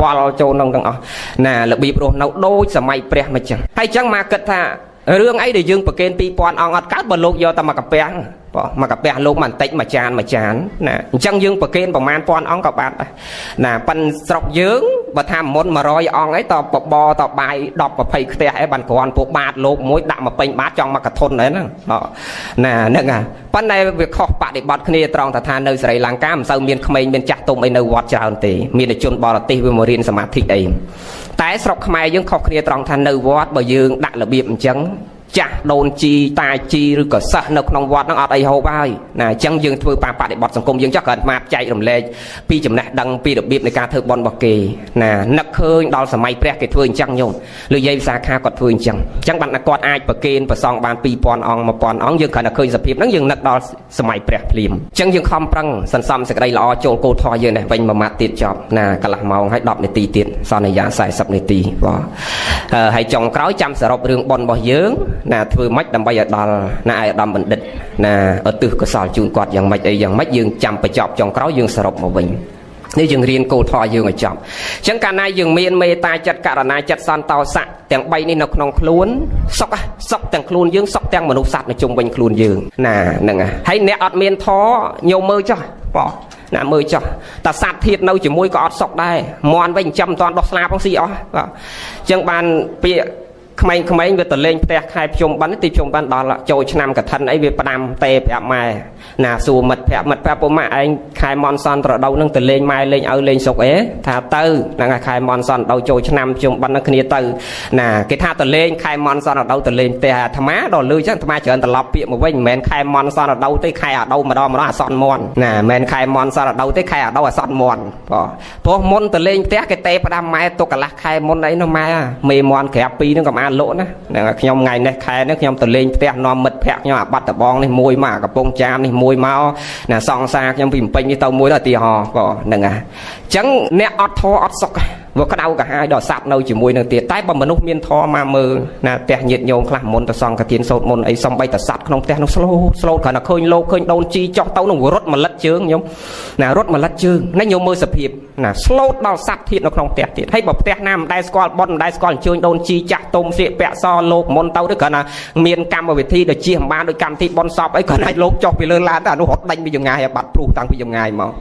វល់ចូលហ្នឹងទាំងអស់ណារបៀបរស់នៅដូចសម័យព្រះមិនចឹងហើយចឹងមកគិតថារឿងអីដែលយើងប្រគេន2000អង្គអត់កើតបើលោកយកតែមកកាពះមកកាពះលោកបន្តិចមួយចានណាអញ្ចឹងយើងប្រគេនប្រមាណ1000អង្គក៏បានដែរណាប៉ិនស្រុកយើងបើថាមុន100អង្គអីតបបតបាយ10 20ខ្ទះអីបានគ្រាន់ពួកបាតលោកមួយដាក់មកពេញបាតចង់មកកធនហ្នឹងណាហ្នឹងហ่ะប៉ុន្តែវាខុសបដិបត្តិគ្នាត្រង់ថានៅស្រីលង្កាមិនសូវមានក្មេងមានចាស់ទុំអីនៅវត្តច្រើនទេមានតែជនបរទេសវាមករៀនសមាធិអីតែស្រុកខ្មែរយើងខុសគ្នាត្រង់ថានៅវត្តបើយើងដាក់របៀបអញ្ចឹងចាស់ដូនជីតាជីឬក៏សិស្សនៅក្នុងវត្តហ្នឹងអត់អីហូបហើយណាអញ្ចឹងយើងធ្វើបដិបត្តិសង្គមយើងចុះគ្រាន់មកចែករំលែកពីចំណេះដឹងពីរបៀបនៃការធ្វើបុណ្យរបស់គេណានឹកឃើញដល់សម័យព្រះគេធ្វើអញ្ចឹងញោមលោកយាយវិសាខាគាត់ធ្វើអញ្ចឹងបានគាត់អាចប្រគេនប្រសងបាន2000អង្គ1000អង្គយើងគ្រាន់តែឃើញសភាពហ្នឹងយើងនឹកដល់សម័យព្រះភ្លាមអញ្ចឹងយើងខំប្រឹងសន្សំសេចក្តីល្អចូលគោលធម៌យើងនេះវិញមួយម៉ាត់ទៀតចប់ណាកន្លះម៉ោងហើយ10នាទីទៀតសន្យា40នាទីបាទហើយចុងក្រោយចាំសរុបរឿងបុណ្យរបស់យើងណាធ្វើម៉េចដើម្បីឲ្យដល់ណាអាយដាមបណ្ឌិតណាឧទ្ទិសកុសលជូនគាត់យ៉ាងម៉េចអីយ៉ាងម៉េចយើងចាំបញ្ចប់ចុងក្រោយយើងសរុបមកវិញនេះយើងរៀនគោលធម៌យើងឲ្យចប់អញ្ចឹងកាលណាយើងមានមេត្តាចិត្តករុណាចិត្តសន្តោសៈទាំង3នេះនៅក្នុងខ្លួនសុខទាំងខ្លួនយើងសុខទាំងមនុស្សសត្វនៅជុំវិញខ្លួនយើងណាហ្នឹងហើយអ្នកអត់មានធម៌ញោមមើលចុះបងណាមើលចុះតាសត្វធាតនៅជាមួយក៏អត់សុខដែរមន់វិញចាំមិនតាន់ដោះស្លាបផងស៊ីអស់បាទអញ្ចឹងបានពាក្យក្មេងៗវាទៅលេងផ្ទះខែភ្ជុំបិណ្ឌទីភ្ជុំបិណ្ឌដល់ចូលឆ្នាំកឋិនអីវាផ្ដាំទេប្រាប់ម៉ែណាសួរមិត្តភក្តិពុំម៉ាក់ឯងខែមនសនត្រដោនឹងទៅលេងម៉ែលេងឪលេងសុកអីថាទៅហ្នឹងខែមនសនដល់ចូលឆ្នាំភ្ជុំបិណ្ឌនឹងគ្នាទៅណាគេថាទៅលេងខែមនសនដល់ទៅលេងផ្ទះអាត្មាដល់លឺចឹងអាត្មាច្រើនត្រឡប់ពាក្យមកវិញមិនមែនខែមនសនដល់ទេខែអាដូវម្ដងអាសនមន់ណាមិនមែនខែមនសនដល់ទេខែអាដូវអាសនមន់ព្រោះមុនទៅលេងផ្ទះគេទេផ្ដាំម៉ែទុកកន្លះខែមុនអីនោះម៉ែមេមន់ក្រាប2ហ្នឹងក៏បានលក់ណាហ្នឹងខ្ញុំថ្ងៃនេះខែនេះខ្ញុំទៅលេងផ្ទះនាំមិត្តភក្តិខ្ញុំអាបាត់ដបងនេះមួយមកកំពង់ចាមនេះមួយមកណាសង្សារខ្ញុំពីពេញនេះទៅមួយដល់ឧទាហរណ៍ក៏ហ្នឹងអញ្ចឹងអ្នកអត់ធေါ်អត់សុខវាក្តៅកាហាយដល់សัตว์នៅជាមួយនឹងទៀតតែបើមនុស្សមានធម៌មកមើលណាផ្ទះញាតិញោមខ្លះមុនទៅសង្ឃទានសូត្រមុនអីសំបីតសัตว์ក្នុងផ្ទះនោះស្លូតគ្រាន់តែឃើញលោកឃើញដូនជីចុះទៅនឹងរត់មួយលិតជើងញោមណារត់មួយលិតជើងណាញោមមើលសភាពណាស្លូតដល់សัตว์ធាតនៅក្នុងផ្ទះទៀតហើយបើផ្ទះណាមិនដែលស្គាល់ប៉ុនមិនដែលស្គាល់អញ្ជើញដូនជីចាស់ទុំស្លៀកពាក់សលោកមុនទៅគ្រាន់តែមានកម្មវិធីដូចជិះមិនបានដូចកម្មវិធីប៉ុនសពអីគ្រាន់តែលោកចុះពីលើឡានតែអានោះរត់ដេញពីចម្ងាយឲ្យបាត់ព្រុសតាំងពីចម្ងាយមក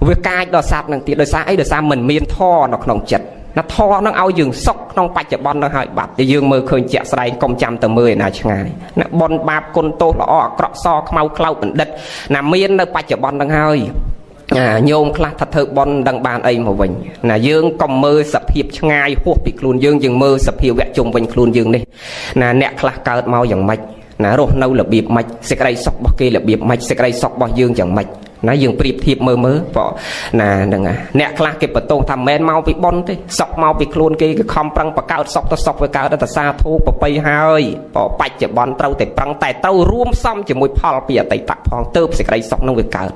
វាកាចដល់សัตว์នឹងទៀតដោយសារអីដោយសារមិនមានធម៌នៅក្នុងចិត្ត ណាធរនឹងឲ្យយើងសុខក្នុងបច្ចុប្បន្ននឹងហើយបាត់តែយើងមើលឃើញជាក់ស្ដែងកុំចាំតែមើលឯណាឆ្ងាយណាបនបាបគុណទោសល្អអាក្រក់សខ្មៅខ្លោចបណ្ឌិតណាមាននៅបច្ចុប្បន្ននឹងហើយញោមខ្លះថាធ្វើបនដឹងបានអីមកវិញណាយើងកុំមើលសភាពឆ្ងាយហួសពីខ្លួនយើងមើលសភាវៈជុំវិញខ្លួនយើងនេះណាអ្នកខ្លះកើតមកយ៉ាងម៉េចណារស់នៅរបៀបម៉េចសេចក្តីសុខរបស់គេរបៀបម៉េចសេចក្តីសុខរបស់យើងយ៉ាងម៉េចណាយើងប្រៀបធៀបមើលបងណាហ្នឹងអ្នកខ្លះគេបន្ទោសថាមិនមែនមកពីប៉ុនទេសក់មកពីខ្លួនគេខំប្រឹងបកកើតសក់ទៅសក់វាកើតទៅសាធូប្របីហើយបច្ចុប្បន្នត្រូវតែប្រឹងតែត្រូវរួមផ្សំជាមួយផលពីអតីតផងទៅសេចក្តីសុខនឹងវាកើត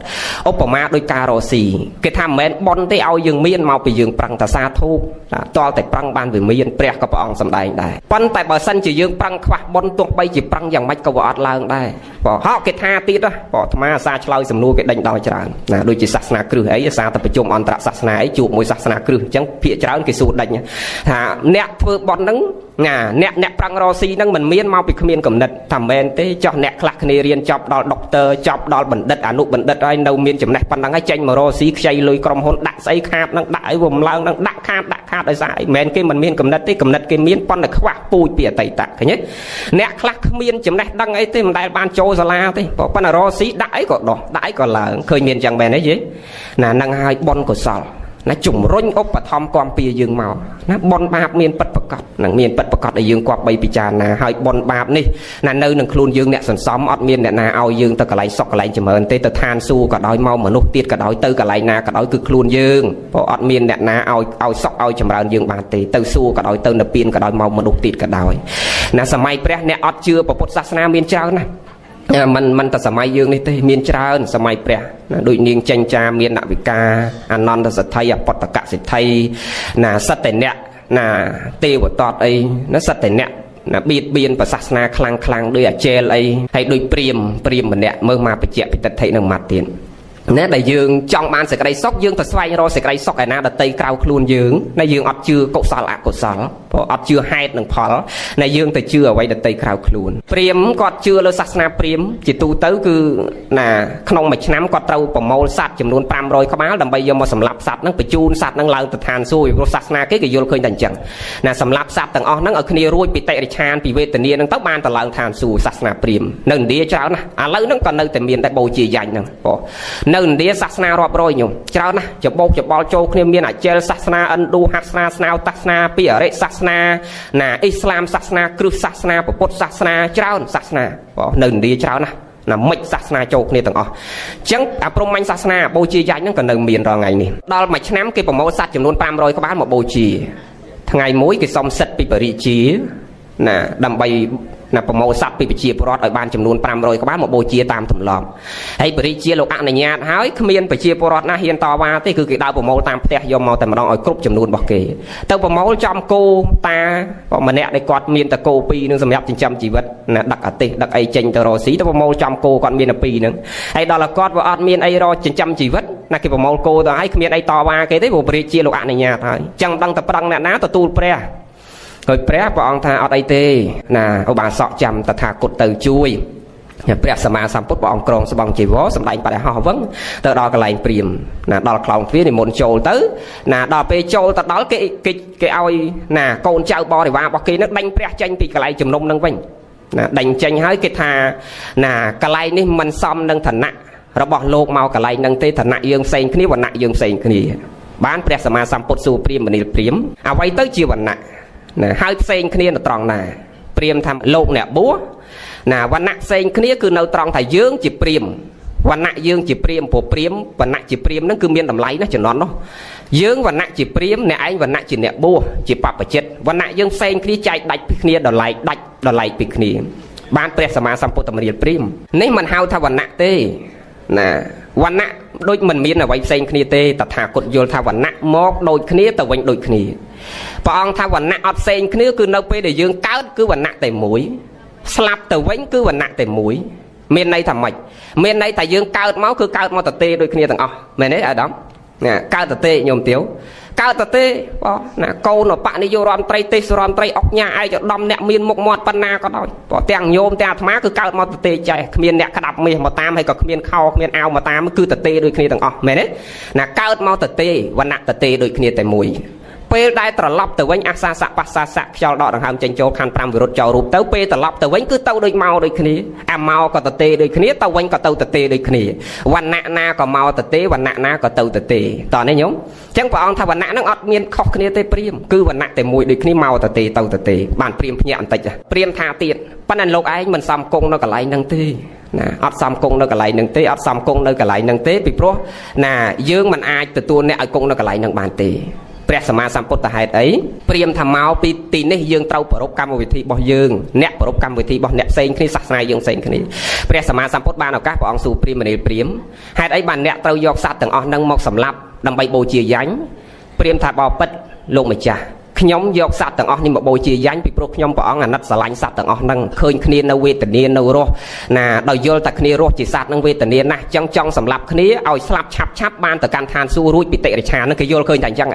ឧបមាដោយការរស់ស៊ីគេថាមិនមែនប៉ុនទេឲ្យយើងមានមកពីយើងប្រឹងតែសាធូតលតែប្រឹងបានវាមានព្រះក៏ព្រះអង្គសម្ដែងដែរប៉ុន្តែបើសិនជាយើងប្រឹងខ្វះប៉ុនទោះបីជាប្រឹងយ៉ាងម៉េចក៏វាអត់ឡើងដែរហោះគេថាទៀតអាត្មាអាសាឆ្លើយសំណួរគេដេញដោយច្រើនណាដូចជាសាសនាគ្រឹះអីអាសាទៅប្រជុំអន្តរសាសនាអីជួបមួយសាសនាគ្រឹះអញ្ចឹងភាគច្រើនគេសួរដេញថាអ្នកធ្វើបន់ហ្នឹងណាអ្នកប្រឹងរស៊ីហ្នឹងមិនមានមកពីគ្មានកំណត់ថាមែនទេចោះអ្នកខ្លះគ្នារៀនចប់ដល់ដុកទ័រចប់ដល់បណ្ឌិតអនុបណ្ឌិតហើយនៅមានចំណេះប៉ុណ្ណឹងហើយចេញមករស៊ីខ្ចីលុយក្រុមហ៊ុនដាក់ស្អីខាតហ្នឹងដាក់អីវំឡើងហ្នឹងដាក់ខាតដោយសារអីមិនគេមិនមានកំណត់ទេកំណត់គេមានប៉ុន្តែខ្វះពូជពីអតីតឃើញទេអ្នកខ្លះគ្មានចំណេះដឹងអីទេមិនដែលបានចូលសាលាទេប៉ុន្តែរស៊ីដាក់អីក៏ដោះដាក់អីក៏ឡើងឃើញមានចឹងមែនទេយីណាហ្នឹងហើយបុណ្យកុសលណាជំរុញឧបត្ថម្ភគាំពៀយើងមកណាបុណ្យបាបមានពិតប្រកបនឹងមានពិតប្រកបឲ្យយើងគប្បីពិចារណាហើយបុណ្យបាបនេះណានៅនឹងខ្លួនយើងអ្នកសន្សំអត់មានអ្នកណាឲ្យយើងទៅកន្លែងសុខកន្លែងចម្រើនទេទៅឋានសួគ៌ក៏ដោយមកមនុស្សទៀតក៏ដោយទៅកន្លែងណាក៏ដោយគឺខ្លួនយើងព្រោះអត់មានអ្នកណាឲ្យសុខឲ្យចម្រើនយើងបានទេទៅសួគ៌ក៏ដោយទៅនិព្វានក៏ដោយមកមនុស្សទៀតក៏ដោយណាសម័យព្រះអ្នកអត់ជឿពុទ្ធសាសនាមានច្រើនណាមិនតែសម័យយើងនេះទេមានច្រើនសម័យព្រះណាដូចនាងចេញចាមានអវិកាអនន្តសទ្ធិអពតកសិទ្ធិណាសត្វតែអ្នកណាទេវតតអីណាសត្វតែអ្នកណាបៀតបៀនប្រសាសនាខ្លាំងដូចអាជែលអីហើយដូចព្រាមម្នាក់មើលមកបញ្ជាក់ពីទិដ្ឋិនឹងម៉ាត់ទៀតណាដែលយើងចង់បានសេចក្តីសុខយើងទៅស្វែងរកសេចក្តីសុខឯណាដតីក្រៅខ្លួនយើងណាយើងអត់ជឿកុសលអកុសលព្រោះអត់ជឿហេតុនិងផលណាយើងទៅជឿអ្វីដតីក្រៅខ្លួនព្រាហ្មណ៍គាត់ជឿលើសាសនាព្រាហ្មណ៍ជាទូទៅគឺណាក្នុងមួយឆ្នាំគាត់ត្រូវប្រមូលសត្វចំនួន500ក្បាលដើម្បីយកមកសម្លាប់សត្វហ្នឹងបញ្ជូនសត្វហ្នឹងឡើងទៅឋានសួគ៌ព្រោះសាសនាគេក៏យល់ឃើញតែអញ្ចឹងណាសម្លាប់សត្វទាំងអស់ហ្នឹងឲ្យគ្នារួចពីតិរិឆានពីវេទនាហ្នឹងទៅបានទៅឡើងឋានសួគ៌សាសនាព្រាហ្មណ៍នៅឥណ្ឌាច្រើនណាស់ឥឡូវហ្នឹងក៏នៅតែមានតែបូជាយញ្ញហ្នឹងព្រោះនៅឥណ្ឌាសាសនារាប់រយញោមច្រើនណាស់ច្បោកច្បល់ចូលគ្នាមានអចេលសាសនាឥណ្ឌូហាសនាស្នាវតាសនាពីអរិសាសនាណាអ៊ីស្លាមសាសនាគ្រឹះសាសនាពុទ្ធសាសនាច្រើនសាសនានៅឥណ្ឌាច្រើនណាស់ណាមិចសាសនាចូលគ្នាទាំងអស់អញ្ចឹងអាព្រហ្មញ្ញសាសនាបូជាយញ្ញហ្នឹងក៏នៅមានរាល់ថ្ងៃនេះដល់មួយឆ្នាំគេប្រមូលសត្វចំនួន500ក្បាលមកបូជាថ្ងៃមួយគេសុំសិទ្ធិពីបរិជាណាដើម្បីណាប្រមូលសត្វពីប្រជាពលរដ្ឋឲ្យបានចំនួន500ក្បាលមកបូជាតាមទម្លាប់ហើយបរិជាលោកអនុញ្ញាតហើយគ្មានប្រជាពលរដ្ឋណាហ៊ានតវ៉ាទេគឺគេដើរប្រមូលតាមផ្ទះយកមកតែម្ដងឲ្យគ្រប់ចំនួនរបស់គេទៅប្រមូលចំគោតាម្នាក់ដែលគាត់មានតគោ2នឹងសម្រាប់ចិញ្ចឹមជីវិតណាដឹកអាទេសដឹកអីចេញទៅរកស៊ីទៅប្រមូលចំគោគាត់មានតែ2ហ្នឹងហើយដល់គាត់វាអត់មានអីរកចិញ្ចឹមជីវិតណាគេប្រមូលគោទៅហើយគ្មានអីតវ៉ាគេទេព្រោះបរិជាលោកអនុញ្ញាតហើយអញ្ចឹងដឹងតែប្រឹងអ្នកណាទទួលព្រះហើយព្រះអង្គថាអត់អីទេណាឧបាសកចាំតថាគតទៅជួយព្រះសម្មាសម្ពុទ្ធព្រះអង្គក្រងស្បង់ជីវរសម្ដែងបដិហោះវឹងទៅដល់កន្លែងព្រាហ្មណ៍ណាដល់ខ្លោងទ្វារនិមន្តចូលទៅណាដល់ពេលចូលទៅដល់គេឲ្យណាកូនចៅបរិវាររបស់គេនឹងដេញព្រះចេញពីកន្លែងជំនុំនឹងវិញណាដេញចេញហើយគេថាណាកន្លែងនេះមិនសមនឹងឋានៈរបស់លោកមកកន្លែងនឹងទេឋានៈយើងផ្សេងគ្នាវណ្ណៈយើងផ្សេងគ្នាបានព្រះសម្មាសម្ពុទ្ធសួរព្រាហ្មណ៍មនិលព្រាហ្មណ៍អ្វីទៅជាវណ្ណៈណាហើយផ្សេងគ្នានៅត្រង់ណាព្រាហ្មណ៍ថាលោកអ្នកបួសណាវណ្ណៈផ្សេងគ្នាគឺនៅត្រង់ថាយើងជាព្រាហ្មណ៍វណ្ណៈយើងជាព្រាហ្មណ៍ព្រោះព្រាហ្មណ៍វណ្ណៈជាព្រាហ្មណ៍ហ្នឹងគឺមានតម្លៃណាស់ជំនាន់នោះយើងវណ្ណៈជាព្រាហ្មណ៍អ្នកឯងវណ្ណៈជាអ្នកបួសជាបព្វជិតវណ្ណៈយើងផ្សេងគ្នាចែកដាច់ពីគ្នាដល់ឡែកដាច់ដល់ឡែកពីគ្នាបានព្រះសម្មាសម្ពុទ្ធមនាលព្រាហ្មណ៍នេះមិនហៅថាវណ្ណៈទេណាវណ្ណៈដូចមិនមានអ្វីផ្សេងគ្នាទេតថាគតយល់ថាវណ្ណៈមកដូចគ្នាទៅវិញដូចគ្នាព្រះអង្គថាវណ្ណៈអត់ផ្សេងគ្នាគឺនៅពេលដែលយើងកើតគឺវណ្ណៈតែមួយស្លាប់ទៅវិញគឺវណ្ណៈតែមួយមានន័យថាម៉េចមានន័យថាយើងកើតមកគឺកើតមកតទេដូចគ្នាទាំងអស់មែនទេអាដាមណាកើតតទេញោមទាវកើតតទេបងណាកូនបនិយោរដ្ឋមន្ត្រីទេសរដ្ឋមន្ត្រីអុកញ៉ាឯកឧត្តមអ្នកមានមុខមាត់ប៉ុណ្ណាក៏ដោយព្រោះទាំងញោមទាំងអាត្មាគឺកើតមកតទេចេះគ្មានអ្នកក្តាប់មាសមកតាមហើយក៏គ្មានខោគ្មានអាវមកតាមគឺតទេដូចគ្នាទាំងអស់មែនទេណាកើតមកតទេវណ្ណៈតទេដូចគ្នាតែមួយ ពេលដែលត្រឡប់ទៅវិញអាសាសៈបសាសៈខ្យល់ដកដង្ហើមចេញចូលខណ្ឌ5វិរុទ្ធចូលរូបទៅពេលត្រឡប់ទៅវិញគឺទៅដូចមកដូចគ្នាអាមកក៏ទៅទេដូចគ្នាទៅវិញក៏ទៅទេដូចគ្នាវណ្ណៈណាក៏មកទៅទេវណ្ណៈណាក៏ទៅទេតោះនេះញោមអញ្ចឹងព្រះអង្គថាវណ្ណៈហ្នឹងអត់មានខុសគ្នាទេព្រាហ្មណ៍គឺវណ្ណៈតែមួយដូចគ្នាមកទៅទេបានព្រាហ្មណ៍ភ្ញាក់បន្តិចព្រាហ្មណ៍ថាទៀតប៉ុន្តែលោកឯងមិនសមគង់នៅកន្លែងហ្នឹងទេណាអត់សមគង់នៅកន្លែងហ្នឹងទេអត់សមគង់នៅកន្លែងហ្នឹងទេពីព្រោះណាយើងមិនអាចទទួលអ្នកឲ្យគង់នៅកន្លែងហ្នឹងបានទេព្រះសម្មាសម្ពុទ្ធហេតុអីព្រាហ្មណ៍ថាមកពីទីនេះយើងត្រូវប្រពកម្មវិធីរបស់យើងអ្នកប្រពកម្មវិធីរបស់អ្នកផ្សេងគ្នាសាសនាយើងផ្សេងគ្នាព្រះសម្មាសម្ពុទ្ធបានឱកាសព្រះអង្គសួរព្រាហ្មណ៍មនាលព្រាហ្មណ៍ហេតុអីបានអ្នកត្រូវយកសត្វទាំងអស់ហ្នឹងមកសម្លាប់ដើម្បីបូជាយញ្ញព្រាហ្មណ៍ថាបបពិតលោកម្ចាស់ខ្ញុំយកសត្វទាំងអស់នេះមកបូជាយញ្ញពីព្រោះខ្ញុំព្រះអង្គអាណិតស្រឡាញ់សត្វទាំងអស់ហ្នឹងឃើញគ្នានៅវេទនានៅរស់ណាដោយយល់តែគ្នារស់ជាសត្វនឹងវេទនាណាស់ចឹងចង់សម្លាប់គ្នាឲ្យស្លាប់ឆាប់បានទៅកាន់ឋានសួគ៌រួចពីតិរិឆានហ្នឹងគេយល់ឃើញតែអញ្ចឹង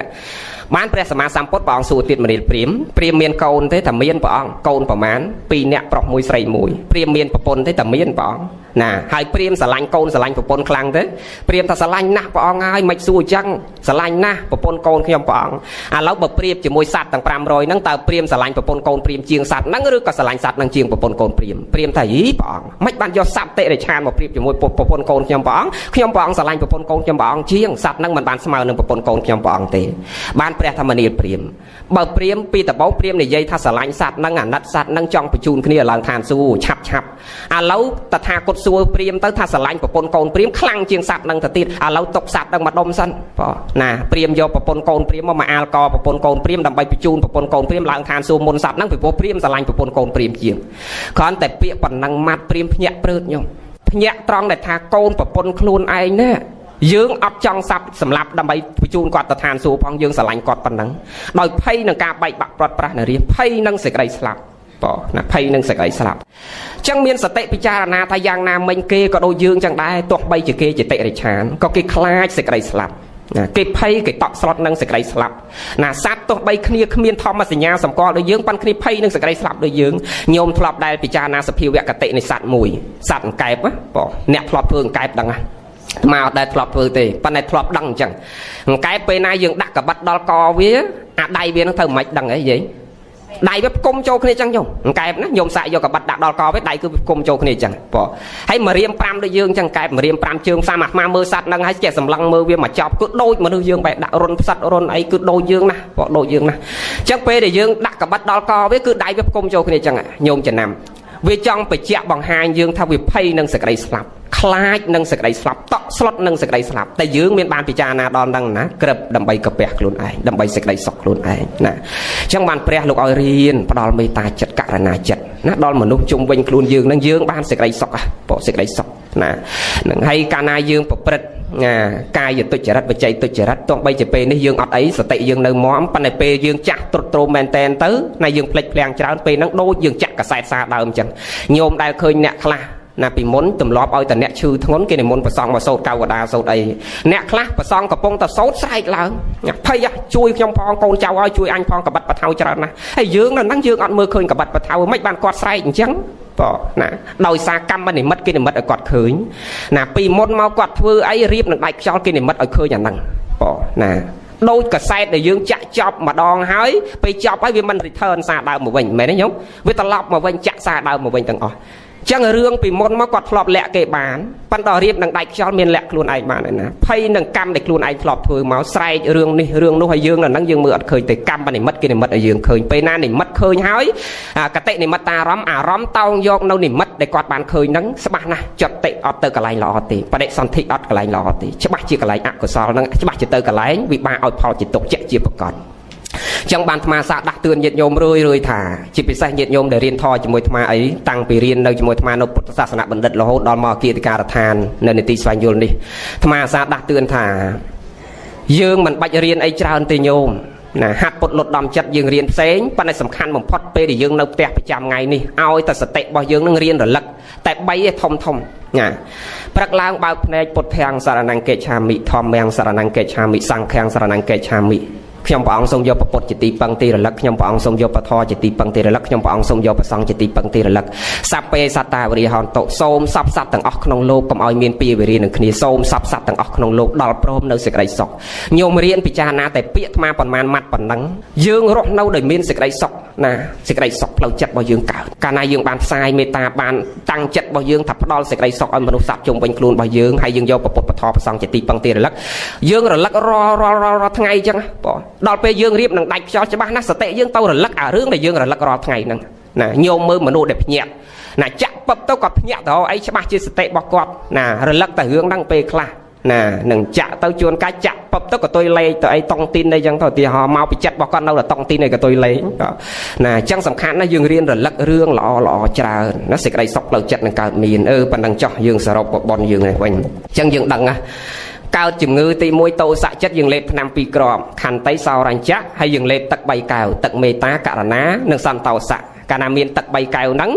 បានព្រះសម្មាសម្ពុទ្ធព្រះអង្គសួរទៀតមនាលព្រាហ្មណ៍មានកូនទេតែមានព្រះអង្គកូនប្រមាណ2នាក់ប្រុស1ស្រី1ព្រាហ្មណ៍មានប្រពន្ធទេតែមានព្រះអង្គណាហើយព្រាហ្មណ៍ស្រឡាញ់កូនស្រឡាញ់ប្រពន្ធខ្លាំងទេព្រាហ្មណ៍ថាស្រឡាញ់ណាស់ព្រះអង្គហើយមិនសួរអញ្ចឹងស្រឡាញ់ណាស់ប្រពន្ធកូនខ្ញុំព្រះអង្គឥឡូវបើប្រៀបជាមួយសត្វទាំង500ហ្នឹងតើព្រាហ្មណ៍ស្រឡាញ់ប្រពន្ធកូនព្រាហ្មណ៍ជាងសត្វហ្នឹងឬក៏ស្រឡាញ់សត្វហ្នឹងជាងប្រពន្ធកូនព្រាហ្មណ៍ព្រាហ្មណ៍ថាយីព្រះអង្គមិនបានយកសត្វតិរិឆានមកប្រៀបជាមួយប្រពន្ធកូនខ្ញុំព្រះអង្គខ្ញុំព្រះអង្គស្រឡាញ់ប្រពន្ធកូនខ្ញុំព្រះអង្គជាងសត្វហ្នឹងមិនបានស្មើនឹងប្រពន្ធកូនខ្ញុំព្រះអង្គទេបានព្រះធម្មនាលព្រាហ្មណ៍បើព្រាហ្មណ៍ពីដំបូងព្រាហ្មណ៍និយាយថាស្រឡាញ់សត្វហ្នឹងអាណិតសត្វហ្នឹងចង់បញ្ជូនគ្នាឡើងឋានសួគ៌ឆាប់ឥឡូវតថាគតសួរព្រាហ្មណ៍ទៅថាស្រឡាញ់ប្រពន្ធកូនព្រាហ្មណ៍ខ្លាំងជាងសត្វហ្នឹងទៅទៀតឥឡូវຕົកសត្វហ្នឹងមកដុំសិនបងណាព្រាហ្មណ៍យកប្រពន្ធកូនព្រាហ្មណ៍មកអាលកប្រពន្ធកូនព្រាហ្មណ៍ដើម្បីបញ្ជូនប្រពន្ធកូនព្រាហ្មណ៍ឡើងឋានសួគ៌មុនសត្វហ្នឹងពីព្រោះព្រាហ្មណ៍ស្រឡាញ់ប្រពន្ធកូនព្រាហ្មណ៍ជាងគ្រាន់តែពាក្យប៉ុណ្ណឹងម៉ាត់ព្រាហ្មណ៍ភ្ញាក់ព្រឺតញោមភ្ញាក់ត្រង់ដែលថាកូនប្រពន្ធខ្លួនឯងណាយើងអត់ចង់សាប់សម្លាប់ដើម្បីបញ្ជូនគាត់ទៅឋានសួគ៌ផងយើងស្រឡាញ់គាត់ប៉ុណ្ណឹងដោយភ័យនឹងការបែកបាក់ព្រាត់ប្រាសនារីភ័យនឹងសេចក្តីស្លាប់បងណាភ័យនឹងសេចក្តីស្លាប់អញ្ចឹងមានសតិពិចារណាថាយ៉ាងណាមិញគេក៏ដូចយើងចឹងដែរទោះបីជាគេជាតិរិឆានក៏គេខ្លាចសេចក្តីស្លាប់ណាគេភ័យគេតក់ស្លុតនឹងសេចក្តីស្លាប់ណាសត្វទោះបីគ្នាគ្មានធម្មសញ្ញាសម្គាល់ដូចយើងប៉ុន្តែគ្នាភ័យនឹងសេចក្តីស្លាប់ដូចយើងញោមធ្លាប់ដែលពិចារណាសភាវគតិនៃសត្វមួយសត្វអង្កែបបងអ្នកធ្លាប់ធ្វើអង្កែបដឹងហ៎មកដែលធ្លាប់ធ្វើទេប៉ុន្តែធ្លាប់ដឹងអញ្ចឹងអង្កែបពេលណាយើងដាក់កបិតដល់កវាអាដៃវានឹងធ្វើមិនដឹងអីយីដៃវាផ្គុំចូលគ្នាចឹងញោមអង្កែបណាញោមសាក់យកកបិតដាក់ដល់កវាដៃគឺផ្គុំចូលគ្នាចឹងបងហើយមករៀម5ដូចយើងចឹងកែបមករៀម5ជើងសាមអាត្មាមើលសัตว์ហ្នឹងហើយចេះសម្លឹងមើលវាមកចប់គឺដូចមនុស្សយើងបែរដាក់រុនផ្សិតរុនអីគឺដូចយើងណាបងដូចយើងណាចឹងពេលដែលយើងដាក់កបិតដល់កវាគឺដៃវាផ្គុំចូលគ្នាចឹងញោមចំណាំវាចង់បញ្ជាក់បង្ហាញយើងថាវាភ័យនឹងសេចក្តីស្លាប់ខ្លាចនឹងសេចក្តីស្លាប់តក់ស្លុតនឹងសេចក្តីស្លាប់តែយើងមានបានពិចារណាដល់ហ្នឹងណាក្រឹបដើម្បីកាពះខ្លួនឯងដើម្បីសេចក្តីសុខខ្លួនឯងណាអញ្ចឹងបានព្រះលោកឲ្យរៀនផ្ដល់មេត្តាចិត្តករុណាចិត្តណាដល់មនុស្សជុំវិញខ្លួនយើងហ្នឹងយើងបានសេចក្តីសុខបងសេចក្តីសុខណានឹងហើយកាលណាយើងប្រព្រឹត្តកាយទុច្ចរិតវិច័យទុច្ចរិតទោះបីជាពេលនេះយើងអត់អីសតិយើងនៅមាំប៉ុន្តែពេលយើងចាស់ទ្រុឌទ្រោមមែនតែនទៅណាយើងភ្លេចភ្លាំងច្រើនពេលហ្នឹងដូចយើងចាក់កសែតសាដើមអញ្ចឹងញោមដែលឃើញអ្នកខ្លះណាពីមុនទម្លាប់ឲ្យតែអ្នកឈឺធ្ងន់គេនិមន្តប្រសងមកសូត្រកៅវតាសូត្រអីអ្នកខ្លះប្រសងកំពុងតែសូត្រស្រែកឡើងភ័យជួយខ្ញុំផងកូនចៅឲ្យជួយអញផងកបិតបថៅច្រើនណាស់ហើយយើងនៅហ្នឹងយើងអត់មើលឃើញកបិតបថៅមិនបានគាត់ស្រែកអញ្ចឹងបងណាដោយសារកម្មនិមិត្តគេនិមិត្តឲ្យគាត់ឃើញណាពីមុនមកគាត់ធ្វើអីរៀបនឹងដៃខ្យល់គេនិមិត្តឲ្យឃើញអាហ្នឹងបងណាដូចកសែតដែលយើងចាក់ចប់ម្ដងហើយពេលចប់ហើយវាមិន return សារដើមមកវិញមែនទេញោមវាត្រឡប់មកវិញចាក់សារដើមមកវិញទាំងអស់ចឹងរឿងពីមុនមកគាត់ធ្លាប់លាក់គេបានប៉ុន្តែរៀបនឹងដៃខ្យល់មានលាក់ខ្លួនឯងបានឯណាភ័យនឹងកម្មដែលខ្លួនឯងធ្លាប់ធ្វើមកស្រែករឿងនេះរឿងនោះហើយយើងនៅហ្នឹងយើងមើលអត់ឃើញទេកម្មនិមិត្តគេនិមិត្តឲ្យយើងឃើញពេលណានិមិត្តឃើញហើយកតិនិមិត្តអារម្មណ៍តោងយកនៅនិមិត្តដែលគាត់បានឃើញហ្នឹងច្បាស់ណាស់ចតិអត់ទៅកន្លែងល្អទេបដិសន្ធិអត់កន្លែងល្អទេច្បាស់ជាកន្លែងអកុសលហ្នឹងច្បាស់ជាទៅកន្លែងវិបាកឲ្យផលជាទុកជាប្រកបចឹងបានអាត្មាសាដាស់តឿនញាតិញោមរឿយថាជាពិសេសញាតិញោមដែលរៀនធម៌ជាមួយអាត្មាអីតាំងពីរៀននៅជាមួយអាត្មានៅពុទ្ធសាសនបណ្ឌិតរហូតដល់មកអគារការដ្ឋាននៅនីតិស្វែងយល់នេះអាត្មាសាដាស់តឿនថាយើងមិនបាច់រៀនអីច្រើនទេញោមណាហាត់ពុតលុតដំចិត្តយើងរៀនផ្សេងប៉ុន្តែសំខាន់បំផុតពេលដែលយើងនៅផ្ទះប្រចាំថ្ងៃនេះឲ្យតែសតិរបស់យើងនឹងរៀនរលឹកតែ3ឯធំណាព្រឹកឡើងបើកភ្នែកពុទ្ធាំងសរណង្កេច្ឆាមិធម្មាំងសរណង្កេច្ឆាមិសង្ឃាំងសរណង្កេច្ឆាមិ ខ្ញុំព្រះអង្គសូមយកពុទ្ធជាទីពឹងទីរលឹកខ្ញុំព្រះអង្គសូមយកពធជាទីពឹងទីរលឹកខ្ញុំព្រះអង្គសូមយកប្រសង្ឃជាទីពឹងទីរលឹកសព្វេសត្តាវរិហន្តតុសូមសព្វសត្វទាំងអស់ក្នុងលោកកុំឲ្យមានពីវេរានឹងគ្នាសូមសព្វសត្វទាំងអស់ក្នុងលោកដល់ព្រមនៅសេចក្តីសុខញោមរៀនពិចារណាតែពាក្យអាត្មាប៉ុន្មានម៉ាត់ប៉ុណ្ណឹងយើងរស់នៅដោយមានសេចក្តីសុខណាសេចក្តីសុខផ្លូវចិត្តរបស់យើងកើតកាលណាយើងបានផ្សាយមេត្តាបានតាំងចិត្តរបស់យើងថាផ្ដល់សេចក្តីសុខឲ្យមនុស្សសត្វជុំវិញខ្លួនរបស់យើងហើយយើងយកពុទ្ធពធប្រសង្ឃជាទីពឹងទីរលឹកយើងរលឹករាល់ថ្ងៃអញ្ចឹងបងដល់ពេលយើងរៀបនឹងដាច់ខ្យល់ច្បាស់ណាស់សតិយើងទៅរលឹកអារឿងដែលយើងរលឹករាល់ថ្ងៃហ្នឹងណាញោមមើលមនុស្សដែលភ្ញាក់ណាចាក់ពឹបទៅគាត់ភ្ញាក់ទៅអីច្បាស់ជាសតិរបស់គាត់ណារលឹកតែរឿងហ្នឹងពេលខ្លះណានឹងចាក់ទៅជួនកាច់ចាក់ពឹបទៅក៏ទុយលេងទៅអីតុងទីនអីចឹងទៅឧទាហរណ៍មកពីចិត្តរបស់គាត់នៅតែតុងទីនអីក៏ទុយលេងណាអញ្ចឹងសំខាន់ណាស់យើងរៀនរលឹករឿងល្អច្រើនណាសេចក្តីសុខផ្លូវចិត្តនឹងកើតមានប៉ុណ្ណឹងចោះយើងសរុបបនយើងនេះវិញអញ្ចឹងយើងដឹងណាកើតជំងឺទី1តោសៈចិត្តយើងលេបថ្នាំ2គ្រាប់ខន្តីសោរញ្ចៈហើយយើងលេបទឹក3កែវទឹកមេត្តាករណានិងសន្តោសៈកាលណាមានទឹក3កែវហ្នឹង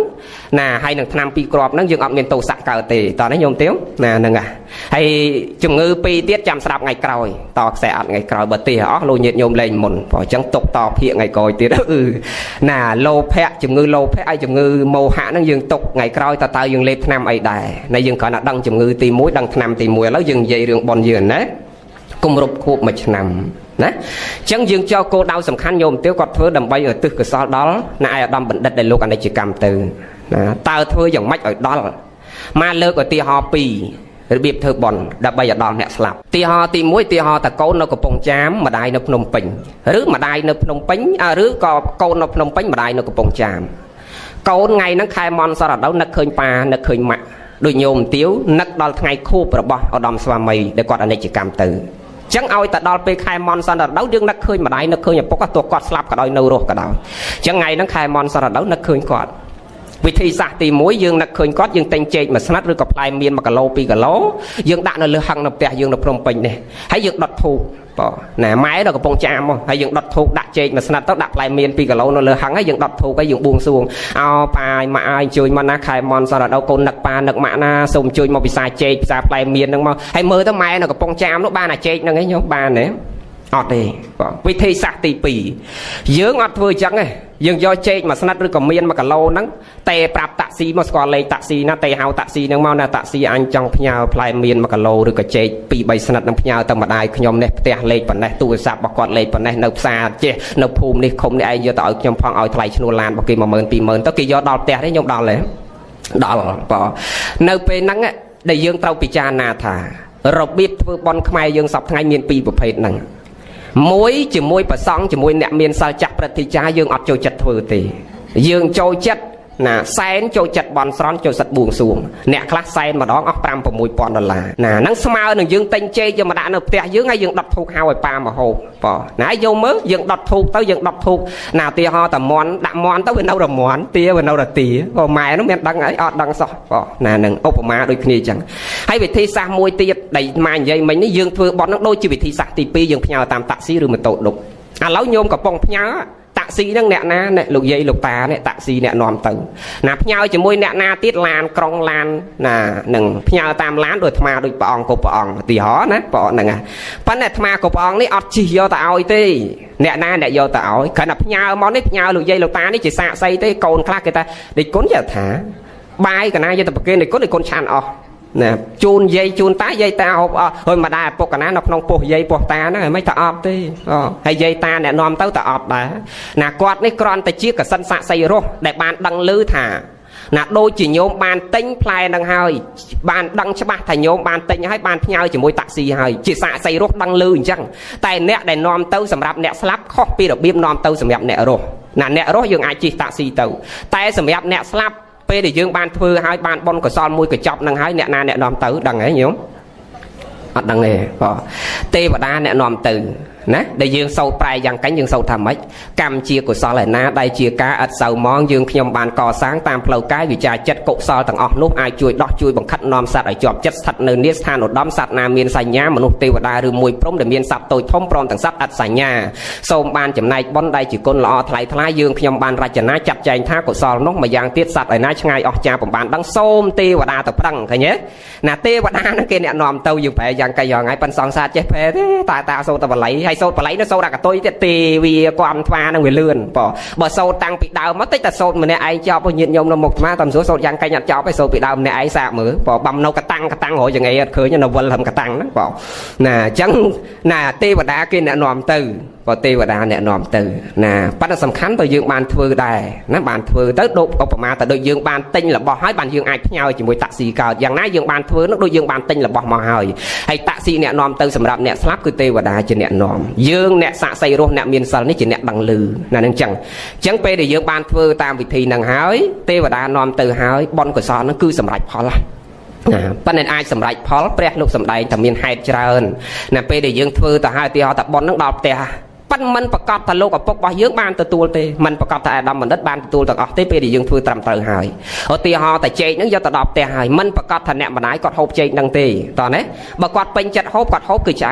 ណាហើយនឹងថ្នាំ2គ្រាប់ហ្នឹងយើងអត់មានតោសៈកើតទេតោះនេះញោមទាវណាហ្នឹងហើយជំងឺ2ទៀតចាំស្ដាប់ថ្ងៃក្រោយតខ្សែអត់ថ្ងៃក្រោយបើទេអស់លោកញាតិញោមលេងមុនព្រោះអញ្ចឹងទុកតភាកថ្ងៃក្រោយទៀតណាលោភៈជំងឺលោភៈហើយជំងឺមោហៈហ្នឹងយើងទុកថ្ងៃក្រោយតើយើងលេបថ្នាំអីដែរណាយើងគ្រាន់តែដឹងជំងឺទី1ដឹងថ្នាំទី1ឥឡូវយើងនិយាយរឿងបនយើងណាគម្រប់ខួប1ឆ្នាំណាអញ្ចឹងយើងចោលគោលដៅសំខាន់ញោមទាវគាត់ធ្វើដើម្បីឲ្យទិសកសលដល់ណាអាយឧត្តមបណ្ឌិតដែលលោកអនិច្ចកម្មទៅណាតើធ្វើយ៉ាងម៉េចឲ្យដល់មកលើកឧទាហរណ៍2របៀបធ្វើបន់ដើម្បីឲ្យដល់អ្នកស្លាប់ឧទាហរណ៍ទី1ឧទាហរណ៍តកូននៅកំពង់ចាមម្ដាយនៅភ្នំពេញឬម្ដាយនៅភ្នំពេញឬក៏កូននៅភ្នំពេញម្ដាយនៅកំពង់ចាមកូនថ្ងៃហ្នឹងខែមន់សរដៅនឹកឃើញប៉ានឹកឃើញម៉ាក់ដូចញោមទាវនឹកដល់ថ្ងៃខួបរបស់ឧត្តមស្វាមីដែលគាត់អនិច្ចកម្មទៅចឹងឲ្យតែដល់ពេលខែមន់សន្តិរដូវយើងនឹកឃើញម្ដាយនឹកឃើញឪពុកទោះគាត់ស្លាប់ក៏ដោយនៅរស់ក៏ដោយចឹងថ្ងៃហ្នឹងខែមន់សន្តិរដូវនឹកឃើញគាត់វិធីសាស្ត្រទី1យើងនឹកឃើញគាត់យើងតែងចេកមួយស្និតឬក៏ផ្លែមៀន1គីឡូ2គីឡូយើងដាក់នៅលើហឹងនៅផ្ទះយើងនៅភ្នំពេញនេះហើយយើងដុតធូបបងណាម៉ែនៅកំពង់ចាមមកហើយយើងដុតធូបដាក់ចេកមួយស្និតទៅដាក់ផ្លែមៀន2គីឡូនៅលើហឹងហើយយើងដុតធូបហើយយើងបួងសួងអោប៉ាម៉ាក់អើយអញ្ជើញមកណាខែមន់សរដូវកូននឹកប៉ានឹកម៉ាក់ណាសូមអញ្ជើញមកពិសាចេកពិសាផ្លែមៀនហ្នឹងមកហើយមើលទៅម៉ែនៅកំពង់ចាមនោះបានអាចេកហ្នឹងឯងញោមបានទេអត់ទេបងវិធីសាស្ត្រទី2យើងអត់ធ្វើអញ្ចឹងទេយើងយកចេកមួយស្និតឬក៏មៀន1គីឡូហ្នឹងតែប្រាប់តាក់ស៊ីមកស្គាល់លេខតាក់ស៊ីណាតែហៅតាក់ស៊ីហ្នឹងមកណាតាក់ស៊ីអញចង់ផ្ញើផ្លែមៀន1គីឡូឬក៏ចេក2-3ស្និតនឹងផ្ញើទៅម្ដាយខ្ញុំនេះផ្ទះលេខប៉ុណ្ណេះទូរស័ព្ទរបស់គាត់លេខប៉ុណ្ណេះនៅផ្សារចេះនៅភូមិនេះឃុំនេះឯងយកទៅឲ្យខ្ញុំផងឲ្យថ្លៃឈ្នួលឡានរបស់គេ10000-20000ទៅគេយកដល់ផ្ទះទេខ្ញុំដល់ទេដល់បងនៅពេលហ្នឹងដែលយើងត្រូវពិចារណាថារបៀបធ្វើបន់ខ្មែរយើងសពថ្ងៃមាន2ប្រភេទហ្នឹងមួយជាមួយប្រសង់ជាមួយអ្នកមានសិលចាស់ព្រឹទ្ធាចារ្យយើងអត់ចូលចិត្តធ្វើទេយើងចូលចិត្តណាសែនចូលចិត្តបន់ស្រន់ចូលសិតបួងសួងអ្នកខ្លះសែនម្ដងអស់$5-6,000ណាហ្នឹងស្មើនឹងយើងទិញចេកយកមកដាក់នៅផ្ទះយើងហើយយើងដុតធូបហៅឲ្យប៉ាមកហូបបងណាយកមើលយើងដុតធូបទៅយើងដុតធូបណាឧទាហរណ៍តែមន់ដាក់មន់ទៅវានៅតែមន់ទាវានៅតែទាក៏ម៉ែនោះមានដឹងអីអត់ដឹងសោះបងណានឹងឧបមាដូចគ្នាអញ្ចឹងហើយវិធីសាស្ត្រមួយទៀតដែលម៉ែនិយាយមិញនេះយើងធ្វើបន់ហ្នឹងដូចជាវិធីសាស្ត្រទី2យើងផ្ញើតាមតាក់ស៊ីឬម៉ូតូឌុបឥឡូវញោមកំពុងផ្ញើតាក់ស៊ីហ្នឹងអ្នកណាអ្នកលោកយាយលោកតានេះតាក់ស៊ីអ្នកនាំទៅណាផ្ញើជាមួយអ្នកណាទៀតឡានក្រុងឡានណានឹងផ្ញើតាមឡានដូចអាត្មាដូចព្រះអង្គគ្រប់ព្រះអង្គឧទាហរណ៍ណាព្រះអង្គហ្នឹងប៉ុន្តែអាត្មាគ្រប់ព្រះអង្គនេះអត់ជិះយកទៅឲ្យទេអ្នកណាអ្នកយកទៅឲ្យគ្រាន់តែផ្ញើមកនេះផ្ញើលោកយាយលោកតានេះជាសាកសីទេកូនខ្លះគេថាដេកគុណចេះថាបាយកណាយកទៅប្រគេនដេកគុណឆានអស់ណាជូនយាយជូនតាយាយតាហូបអស់ហើយម្ដាយឪពុកកណានៅក្នុងពោះយាយពោះតាហ្នឹងហើយមិនថាអត់ទេហើយយាយតាអ្នកនាំទៅតែអត់ដែរណាគាត់នេះគ្រាន់តែជាកសិនសាក់សីរស់ដែលបានដឹងឮថាណាដូចជាញោមបានទិញផ្លែហ្នឹងហើយបានដឹងច្បាស់ថាញោមបានទិញហើយបានផ្ញើជាមួយតាក់ស៊ីហើយជាសាក់សីរស់ដឹងឮអញ្ចឹងតែអ្នកដែលនាំទៅសម្រាប់អ្នកស្លាប់ខុសពីរបៀបនាំទៅសម្រាប់អ្នករស់ណាអ្នករស់យើងអាចជិះតាក់ស៊ីទៅតែសម្រាប់អ្នកស្លាប់ពេលដែលយើងបានធ្វើឲ្យបានបនកសលមួយកញ្ចប់នឹងហើយអ្នកណាអ្នកនាំទៅដឹងហ៎ញោមអត់ដឹងទេបងទេវតាអ្នកនាំទៅណាដែលយើងសូត្រប្រែយ៉ាងកាញ់យើងសូត្រថាម៉េចកម្មជាកុសលឯណាដែលជាការឥតសៅមងយើងខ្ញុំបានកសាងតាមផ្លូវកាយវិចារចិត្តកុសលទាំងអស់នោះអាចជួយដោះជួយបង្ខិតនាំសត្វឲ្យជាប់ចិត្តស្ថិតនៅនាស្ថានឧត្តមសត្វណាមានសញ្ញាមនុស្សទេវតាឬមួយព្រំដែលមានសត្វតូចធំព្រមទាំងសត្វឥតសញ្ញាសូមបានចំណែកបុណ្យដែលជាគុណល្អថ្លៃថ្លាយើងខ្ញុំបានរចនាចាត់ចែងថាកុសលនោះម្យ៉ាងទៀតសត្វឯណាឆ្ងាយអស់ចាពុំបានដឹងសូមទេវតាទៅប្រឹងឃើញទេណាទេវតាហ្នឹងគេអ្នកនាំទៅយើងប្រែយ៉ាងកាយយ៉ាងហើយប៉ិនសង្សារចេះប្រែទេតែតាសូមតែបល័យហើយ hay sâu phải lấy nó sâu ra cả tôi tì vì quan thoa nó người lươn bỏ sâu tăng bị đau mất tích là sâu mà nè ai cho bao nhiêu nhôm nó một má tầm số sâu giang cây nhặt cho cái sâu bị đau nè ai xạ mở bỏ bầm nâu cả tăng hồi giờ ngày khởi như nó vân làm cả tăng đó bỏ nè chẳng nè tê và đá kia nè nòm từ và tê và đá nè nòm từ nè bắt đầu sầm khánh tôi dương bàn thưa đài nó bàn thưa tới độ ông mà tại đôi dương bàn tinh là bỏ hai bàn dương ai nhau chỉ mùi taxi cao dạng nãy dương bàn thưa nó đôi dương bàn tinh là bỏ mò hơi hay taxi nè nòm từ sầm rạp nè slap cứ tê và đá trên nè nòm dương nè xạ say rô nè miền sân ní chỉ nè bằng lư nè nên chẳng pe để dương bàn thưa tam vị thi nàng hái tê và đá nòm từ hái bon của son nó cứ sầm rạch phò lại bên này ai sầm rạch phò pre lúc sầm đầy tầm miền hai trơn nè pe để dương thưa ta hai tê họ tập bon nó đọp têมันประกอบทะลุกับปกว่าเยอะบ้านตัวเตมันประกอบแต่ดำมันดัดบ้านตัวต่างออกเตไปดิยังฟื้นตรำเตอหายเอาตีหอแต่เจนั่งยอดตดอบแต่หายมันประกอบทะเนะมันไหนกอดโฮบเจนั่งตีตอนนี้ประกอบเป็นจัดโฮบกอดโฮบคือใจ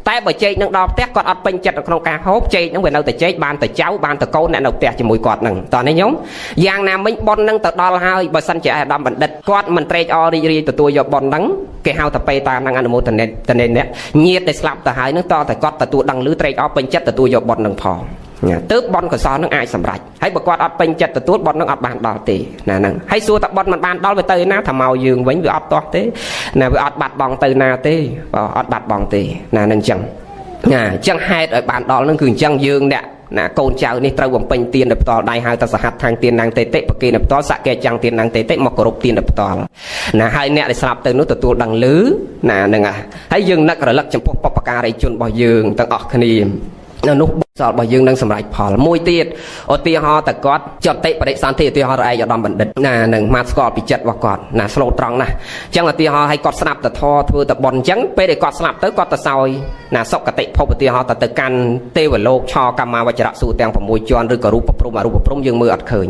แต่บ่เจนั่งดอบแต่กอดอัดเป็นจัดโครงการโฮบเจนั่งเวลาแต่เจบ้านแต่เจ้าบ้านแต่โกนเนี่ยเราแต่จะมวยกอดหนึ่งตอนนี้ยงยางน้ำไม่บอลนั่งตัดดอลหายบ่สันเจดำมันดัดกอดมันเตะออรีตัวหยอบบอลนั่งแกเฮาแต่ไปตามนั่งอนุโมทนาเนี่ยเงียบแต่สลับแต่หายนั่งต่อแต่กอดแต่ตัวดังหรือเตะออเป็นจัดแต่ตัวหยอบบอลนั่งพอตึบบอลก็ซ้อนนั่งอายสำรัจให้บอกว่าอัดเป็นจัดแต่ตัวบอลนั่งอัดบานดอลตีนั่นให้สู้แต่บอลมันบานดอลไปเตยนะทำเมายืงไว้ไปอัดต่อตีนั่นไปอัดบัดบองเตยนาตีอัดบัดบองตีนั่นจังจังให้ไอ้บานดอลนั่นคือจังยืงเนี่ยนะโกนเจ้านี่ตระวงเป็นเตียนดับต่อได้หายตสหัสทางเตียนนางเตเตปกีดับต่อสักแกจังเตียนนางเตเตมกรุบเตียนดับต่อนะให้เนี่ยได้สลับเติมนู้ตัวดังลื้อนะนั่งให้ยืงนักระลักจำพวกปปการไอจุนบ่ยืงตั้งออกคณีนุกสอดบ่ยืงนั่งสำหรับพอมวยเตียดอตีฮอแต่กอดจดเตะประเดี๋ยวสันเตตีฮอไอ้ยอดอมบันเด็ดนะหนึ่งมาสกอดปีจัดว่ากอดนะสโลตรองนะจังตีฮอให้กอดสนับแต่ทอเธอแต่บอลจังไปได้กอดสนับเตะกอดแต่ซอยนะสกติพบตีฮอแต่ตะกันเตวโลกชอกรรมาวจระสูแตงผมมวยจวนหรือกรูปปรุมารูปปรุยืงมืออัดเขย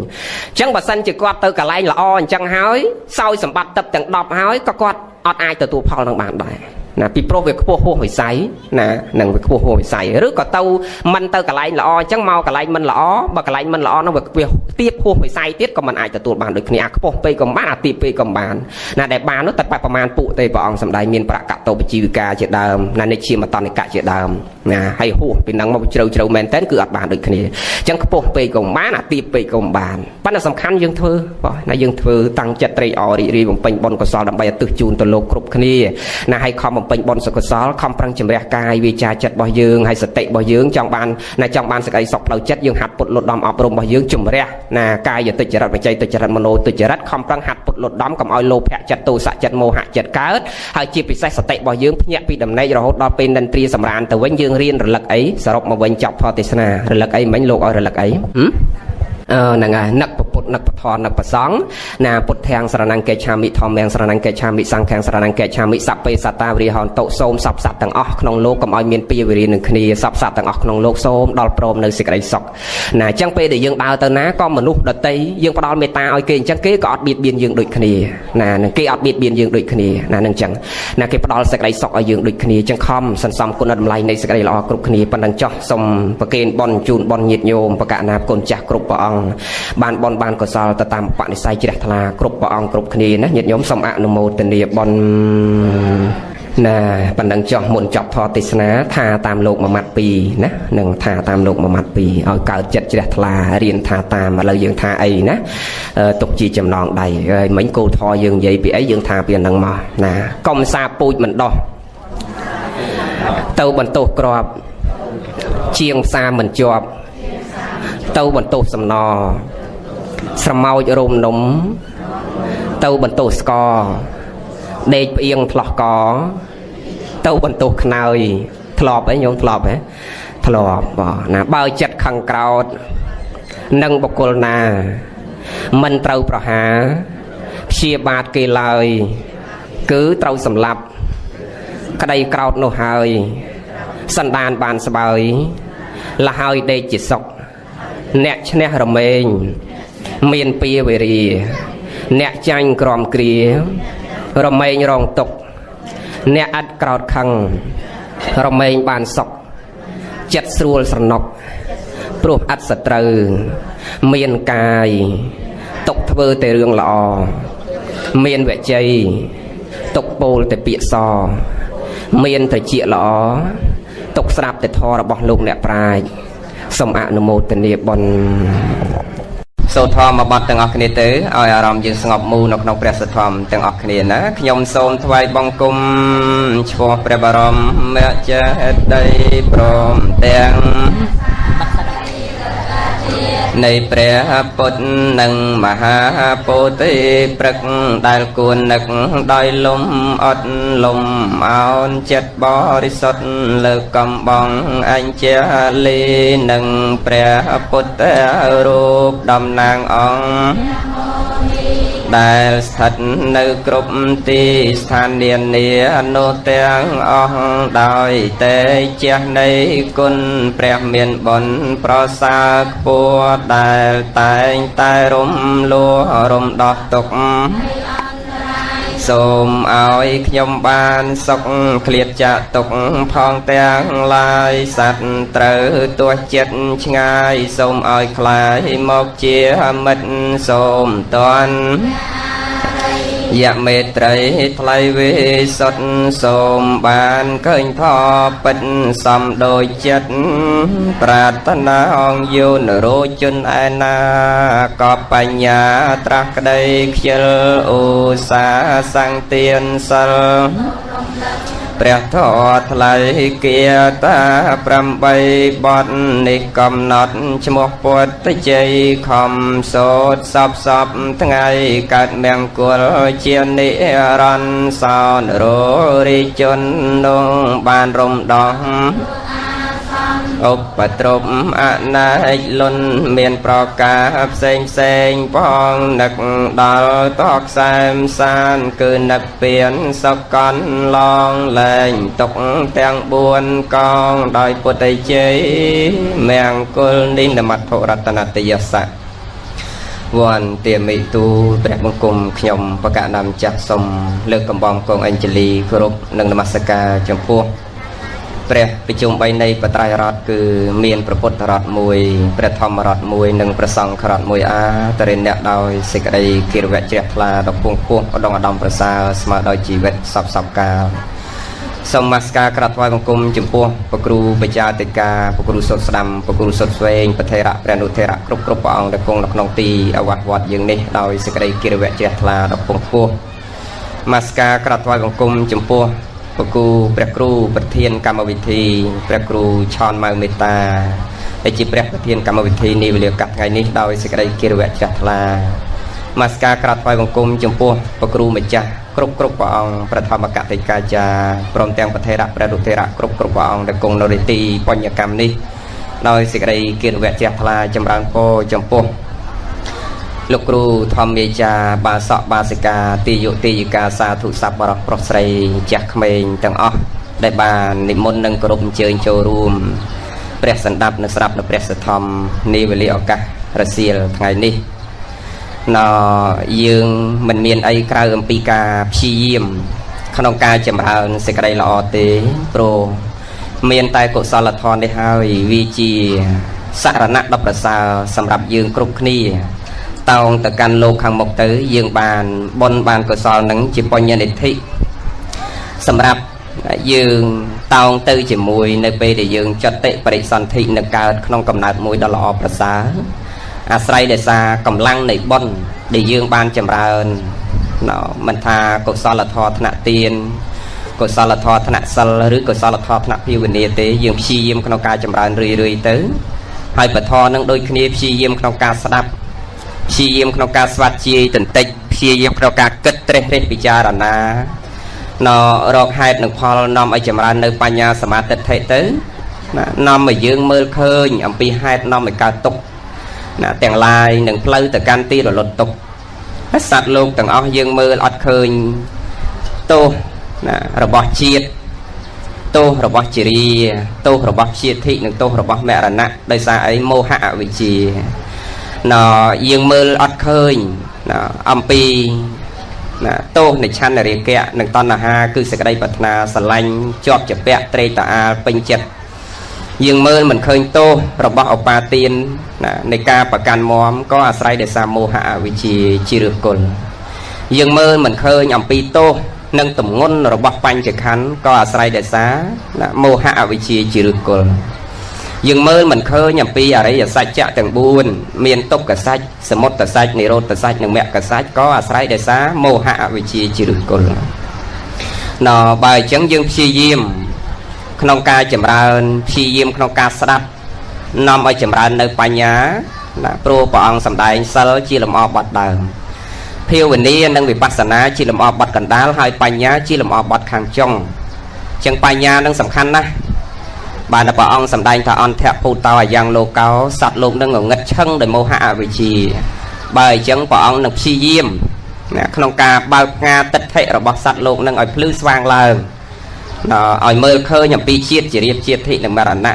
จังบัดสันจะกอดเตะกะไลละอ่อนจังหายซอยสมบัติตับจังดอบหายก็กอดอดไอตัวพอลงบานได้นะปีโปรเวกพวกหัวหอยใสนะหนังเวกพวกหัวหอยใสหรือก็เตามันเตากะไลละอจังเมากะไลมันละอบกะไลมันละอนั่งเวกเวียเทียบหัวหอยใสเทียบก็มันอาจจะตัวบานโดยขณีอักพวกไปกับบ้านตีไปกับบานนะแต่บานนั้นแต่ไปประมาณปุเตยปองสำได้มีนประกาศโตไปจีวิกาเจดามนะในเชียมาตอนในกะเจดามนะให้หัวเป็นนังมาเจอแมนเต้นคืออัดบานโดยขณีจังพวกไปกับบ้านตีไปกับบานปัญหาสำคัญยังเธอนะยังเธอตั้งจัดเตยอรีผมเป็นบอลกสอดำใบตึกจูนตัวโลกรุบขณีนะให้คอมผมเป็นบอลสกสคำปรังจำเรียกายวิจารจัดบ่ยืงให้สติบ่ยืงจังบานในจังบานสกัยสอบเราจัดยืงหัดปลดหลดดอมอบรมบ่ยืงจำเรียนะกายอย่าติจรัสไปใจติจรัสมโนติจรัสคำปรังหัดปลดหลดดอมกับออยโลแพะจัดตูสะจัดโมหะจัดเกิดให้จีบไปใส่สติบ่ยืงพญปีดำในเราดอเป็นดันตรีสำราญแต่เว้นยืงเรียนระลักไอสรุปมาเว้นจับพอติสนาระลักไอเหม็นโลกเอาระลักไอนั่งไงนักปุตนักปทอนนักปะสองนาปุตแทงสระนังเกชามิทอมแมงสระนังเกชามิสังแทงสระนังเกชามิสับเปสัตตาวิริหอนโตโสมสับสัตต่างออกขนมโลกกับออยเมียนปีวิริหนึ่งคณีสับสัตต่างออกขนมโลกโสมดอลโปรมในสิกไรศกนาจังเปเดี๋ยวยังดาวเตอร์นะก็มนุษย์ดอตียังปดอลเมตาออยเกณฑ์จังเกก็อดบีดเบียนยังดุจคณีนาหนึ่งเกอดบีดเบียนยังดุจคณีนาหนึ่งจังนาเกปดอลสิกไรศกออยยังดุจคณีจังคอมสันซอมกุนอดมไลในสิกไรลอกรุบคณีปันดังจ่อสมประเกณฑ์บอลจูนบอลหยิดโยมประกาศนากุนจักกรุบปองบานบอลบานก็สอลตตามปณิสัยจิตทลากรุบปองกรุบคณีนะหยิดโยมสมอนุโมทนีบอลนะปันดังจ่อมุนจับทอติสนาทาตามโลกมามัดปีนะหนึ่งทาตามโลกมามัดปีเอาเกิดจิตทลาเรียนทาตามมาเลยยังทาไอนะตกจีจำลองใดเหมือนกูทอยังใหญ่ปีไอยังทาเปลี่ยนดังมานะกอมซาปุยมันดอกเต้าบรรทุกกรอบเชียงซาเหมือนจอบเต้าบรรทุกสำนอสมาวรมนมเต้าบรรทุกสกอเด็กเอียงถลอกกอเต้าบรรทุกขนายถลอกไอ้โยมถลอกไหมถลอกบ่นะเบาจัดขังกราวนังบกลนามันเต้าประหาเชียบาดเกลายคือเต้าสำลับกระไดกราวโนหายสันดานบานสบายละหายได้จิตศกเนชเนรเมงเมียนปีเวรีเนจังกรอมเกลียรเมงรองตกเนอัดกราวคังรเมงบานศกจัดสูลสนกปลุกอัดสตรเมียนกายตกทเวแต่เรื่องละอเมียนเวใจตกโปลแต่เปียซอเมียนแต่เจียละอ ตกสลับแต่ทอระบลูกเนี่ยปลายสมอนุโมทนีบนโซทอมาบัดตั้งออกนี้เตอเอาอารมณ์ยืนสงบมูนกนกเปรสทอมตั้งออกนี้นะขยมโซมถวายบังกุมชัวเปรบรมเมื่อจะได้พร้อมแต่งในเปรปุตนังมหาโพธิปรักได้กุณนึกได้ลมอดลมเอาจัดบริสุทธิ์เลิกกำบังอันเจลีนังเปรปุตรูปดำนางองได้สถัดในกรุบตีสถานเนียนเนียโนเตียงองได้แต่เจ้าในกุลเปรเมียนบนปราสาทปัวได้แต่แต่รมลัวรมดอกตกសូមឲ្យខ្ញុំបានសុខឃ្លាតចាក់ទុកផងទាំងឡាយសត្វត្រូវទោះចិត្តឆ្ងាយសូមឲ្យคลายមកជាមិត្តសូមតន់យមេត្រីថ្លៃវិសុទ្ធសូមបានឃើញថពិតសំដូចចិត្តប្រាថ្នាអង្គយោនរោជនឯណាក៏បញ្ញាត្រាស់ក្តីខ្ជិលឧស្សាសង្ទានសិលព្រះធម៌ថ្លៃគាតា8បទនេះកំណត់ឈ្មោះពុទ្ធជ័យខំសូត្រសពថ្ងៃកើតមង្គលជានិរន្តរ៍សោនររិជននោះបានរំដោះឧបទ្រពអនាចលុនមានប្រការផ្សេងផងនឹកដល់តកសែមសានគឺនឹកពៀនសកលឡងលែងទុកទាំង4កងដោយពុទ្ធជ័យមង្គលនិនមត្ថរតនតយស័កវ័នទាមិទូព្រះបង្គំខ្ញុំបកណាមចាស់សូមលើកកំបងកងអញ្ជលីគោរពនិងនមស្ការចំពោះព្រះប្រជុំ3នៃបត្រៃរតគឺមានព្រះពុទ្ធរត1ព្រះធម្មរត1និងព្រះសង្ឃរត1អាតរិអ្នកដោយសេចក្តីគិរវៈជ្រះថ្លាដល់ពងពោះឧត្តមឧត្តមប្រសើរស្មើដោយជីវិតសពកាលសូមនមស្ការក្រាបថ្វាយបង្គំចំពោះព្រះគ្រូបច្ចាតិកាព្រះគ្រូសុទ្ធស្ដាំព្រះគ្រូសុទ្ធស្វែងព្រះថេរៈព្រះអនុថេរៈគ្រប់ព្រះអង្គដែលគង់នៅក្នុងទីអវត្តវត្តយើងនេះដោយសេចក្តីគិរវៈជ្រះថ្លាដល់ពងពោះនមស្ការក្រាបថ្វាយបង្គំចំពោះព្រះគ្រូប្រធានកម្មវិធីព្រះគ្រូឆនម៉ៅមេតាដែលជាព្រះប្រធានកម្មវិធីនេះវេលាកាត់ថ្ងៃនេះដោយសេចក្តីគិរវៈជ្រះថ្លានមស្ការក្រាបថ្វាយបង្គំចំពោះព្រះគ្រូម្ចាស់គ្រប់ព្រះអង្គព្រះធម្មកតិកាចារ្យព្រមទាំងព្រះថេរៈព្រះរុថេរៈគ្រប់ព្រះអង្គដែលគង់នៅរាទីបញ្ញកម្មនេះដោយសេចក្តីគិរវៈជ្រះថ្លាចម្រើនពរចំពោះលោកគ្រូធម្មមេចាបាសកបាសិកាទីយុទីយិកាសាធុស័ព្ទបរោះប្រុសស្រីចាស់ក្មេងទាំងអស់ដែលបាននិមន្តនិងគោរពអញ្ជើញចូលរួមព្រះសណ្ដាប់និងស្រាប់នៅព្រះសទ្ធំនាវេលាឱកាសរសៀលថ្ងៃនេះយើងមិនមានអីក្រៅអំពីការព្យាយាមក្នុងការចម្រើនសេចក្តីល្អទេព្រោះមានតែកុសលធម៌នេះហើយវាជាសារណៈដ៏ប្រសើរសម្រាប់យើងគ្រប់គ្នាតោងទៅកាន់លោកខាងមុខទៅយើងបានបុណ្យបានកុសលនឹងជាបញ្ញនិធិសម្រាប់យើងតោងទៅជាមួយនៅពេលដែលយើងចតិបរិសន្ធិនឹងកើតក្នុងកំណើតមួយដ៏ល្អប្រសើរអាស្រ័យដោយសារកម្លាំងនៃបុណ្យដែលយើងបានចម្រើនមិនថាកុសលធម៌ថ្នាក់ទានកុសលធម៌ថ្នាក់សិលឬកុសលធម៌ថ្នាក់ភាវនាទេយើងព្យាយាមក្នុងការចម្រើនរឿយៗទៅហើយបធរនឹងដូចគ្នាព្យាយាមក្នុងការស្ដាប់ព្យាយាមក្នុងការស្វាត់ជាយបន្តិចព្យាយាមក្នុងការគិតត្រេះរិះពិចារណារកហេតុនិងផលនាំឲ្យចម្រើននៅបញ្ញាសមាធិទៅនាំឲ្យយើងមើលឃើញអំពីហេតុនាំឲ្យកើតទុក្ខទាំងឡាយនឹងផ្លូវទៅកាន់ទីរលត់ទុក្ខសត្វលោកទាំងអស់យើងមើលអត់ឃើញទោសរបស់ជាតិទោសរបស់ជារាទោសរបស់ជាធិនិងទោសរបស់មរណៈដោយសារអីមោហៈអវិជ្ជាយើងមើលអត់ឃើញអំពីទោសនៃឆន្ទរាគៈនិងតណ្ហាគឺសេចក្តីប្រាថ្នាស្រឡាញ់ជាប់ជាពាក់ត្រេកតាអាលពេញចិត្តយើងមើលមិនឃើញទោសរបស់ឧបាទាននៃការប្រកាន់មមក៏អាស្រ័យដោយសារមោហៈអវិជ្ជាជាឫសគល់យើងមើលមិនឃើញអំពីទោស នឹងទម្ងន់របស់បញ្ចក្ខន្ធក៏អាស្រ័យដោយសារមោហៈអវិជ្ជាជាឫសគល់យើងមើលមិនឃើញអំពីអរិយសច្ចៈទាំង4មានទុក្ខសច្ចសមុទយសច្ចនិរោធសច្ចនិងមគ្គសច្ចក៏អាស្រ័យដោយសារមោហៈអវិជ្ជាជាឫសគល់បើអញ្ចឹងយើងព្យាយាមក្នុងការចម្រើនព្យាយាមក្នុងការស្ដាប់នាំឲ្យចម្រើននៅបញ្ញាព្រោះព្រះអង្គសម្ដែងសិលជាលំអបត់ដើមភាវនានិងវិបស្សនាជាលំអបត់កណ្ដាលហើយបញ្ញាជាលំអបត់ខាងចុងអញ្ចឹងបញ្ញានឹងសំខាន់ណាស់បានតែព្រះអង្គសម្ដែងថាអន្តៈភូតោអាយ៉ាងលោកោសត្វលោកនឹងងងឹតឈឹងដោយមោហៈអវិជ្ជាបើអញ្ចឹងព្រះអង្គនឹងព្យាយាមក្នុងការបើកផ្ងាទិដ្ឋិរបស់សត្វលោកនឹងឲ្យភ្លឺស្វាងឡើងឲ្យមើលឃើញអំពីជាតិជារៀបជាតិធិនិងមរណៈណា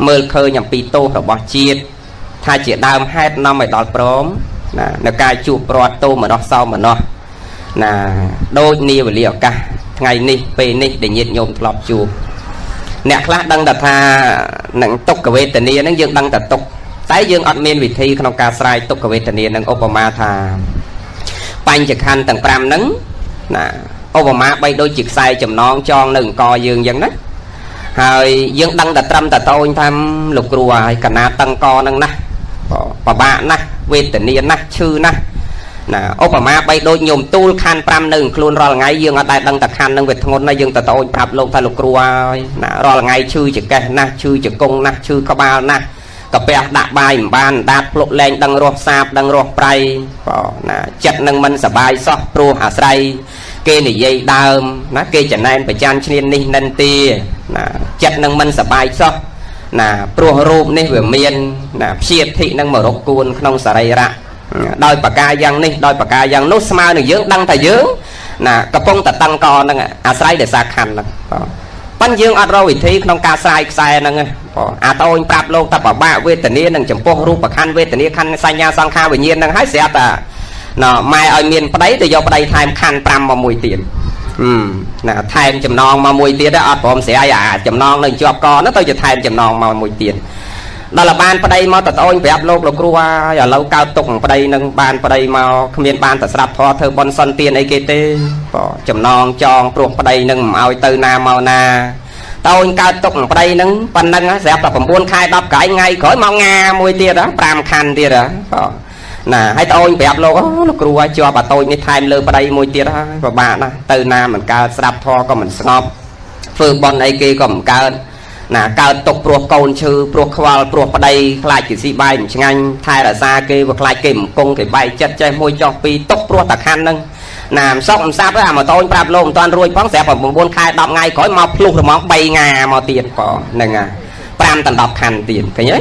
មើលឃើញអំពីទោសរបស់ជាតិថាជាដើមហេតុនាំឲ្យដល់ព្រមនៅការជួបប្រត់ទោមនោះសោមនោះដូចនាវេលាឱកាសថ្ងៃនេះពេលនេះដែលញាតិញោមធ្លាប់ជួបអ្នកខ្លះដឹងថានឹងទុក្ខវេទនានឹងយើងដឹងតែទុក្ខតែយើងអត់មានវិធីក្នុងការស្រាយទុក្ខវេទនានឹងឧបមាថាបញ្ចក្ខន្ធទាំង5ហ្នឹងឧបមាបីដូចជាខ្សែចំណងចងនៅអង្គយើងអញ្ចឹងណាហើយយើងដឹងតែត្រឹមតែតូនថាលោកគ្រូហើយកណាតឹងកហ្នឹងណាពិបាកណាស់វេទនាណាស់ឈឺណាស់ឧបមាបីដូចញោមទូលខណ្ឌ5នៅខ្លួនរាល់ថ្ងៃយើងអត់ដែលដឹងតែខណ្ឌនឹងវាធ្ងន់ណាស់យើងទៅតូនប្រាប់លោកថាលោកគ្រូហើយរាល់ថ្ងៃឈឺចង្កេះណាស់ឈឺជង្គង់ណាស់ឈឺក្បាលណាស់កាពះដាក់បាយមិនបានដាតភ្លុកលែងដឹងរសសាបដឹងរសប្រៃចិត្តនឹងមិនសបាយសោះព្រោះអាស្រ័យគេនិយាយដើមគេចំណែនប្រចាំឈ្នាននេះនិនទាចិត្តនឹងមិនសបាយសោះព្រោះរូបនេះវាមានព្យាធិនឹងមករកគួនក្នុងសរីរៈដោយប្រការយ៉ាងនេះដោយប្រការយ៉ាងនោះស្មើនឹងយើងដឹងថាយើងកំពុងតែតឹងកនឹងអាស្រ័យដោយសារខណ្ឌហ្នឹងប៉ុន្តែយើងអត់រកវិធីក្នុងការស្រាយខ្សែហ្នឹងអាតូនប្រាប់លោកថាប្របាក់វេទនានឹងចំពោះរូបខណ្ឌវេទនាខណ្ឌសញ្ញាសង្ខារវិញ្ញាណហ្នឹងហើយស្រាប់តែម៉ែឲ្យមានប្តីទៅយកប្តីថែមខណ្ឌ5មកមួយទៀតថែមចំណងមកមួយទៀតអត់ព្រមស្រាយអាចំណងនៅជាប់កនោះទៅជាថែមចំណងមកមួយទៀតដល់បានប្តីមកតតូនប្រាប់លោកគ្រូហើយឥឡូវកើតទុកប្តីនឹងបានប្តីមកគ្មានបានតែស្ដាប់ធម៌ធ្វើបន់សន្តានអីគេទេចំណងចងព្រោះប្តីនឹងមិនឲ្យទៅណាមកណាតូនកើតទុកប្តីនឹងប៉ុណ្ណឹងស្រាប់តែ9ខែ10កែថ្ងៃក្រោយមកងាមួយទៀត5ខណ្ឌទៀតហើយតូនប្រាប់លោកលោកគ្រូឲ្យជាប់អាតូចនេះថែមលើប្តីមួយទៀតហើយពិបាកណាស់ទៅណាមិនកើតស្ដាប់ធម៌ក៏មិនស្ងប់ធ្វើបន់អីគេក៏មិនកើតកើតទុកព្រោះកូនឈឺព្រោះខ្វល់ព្រោះប្តីខ្លាចគេស៊ីបាយមិនឆ្ងាញ់ថែរក្សាគេវាខ្លាចគេមិនគង់គេបែកចិត្តចេះមួយចោះពីរទុកព្រោះតែខណ្ឌហ្នឹងមិនសក់មិនសាប់ទេអាម៉ូតូប្រាប់លោកមិនតាន់រួចផងស្រាប់9ខែ10ថ្ងៃក្រោយមកភ្លុះរមង3ងាមកទៀតហ្នឹង5ដល់10ខណ្ឌទៀតឃើញទេ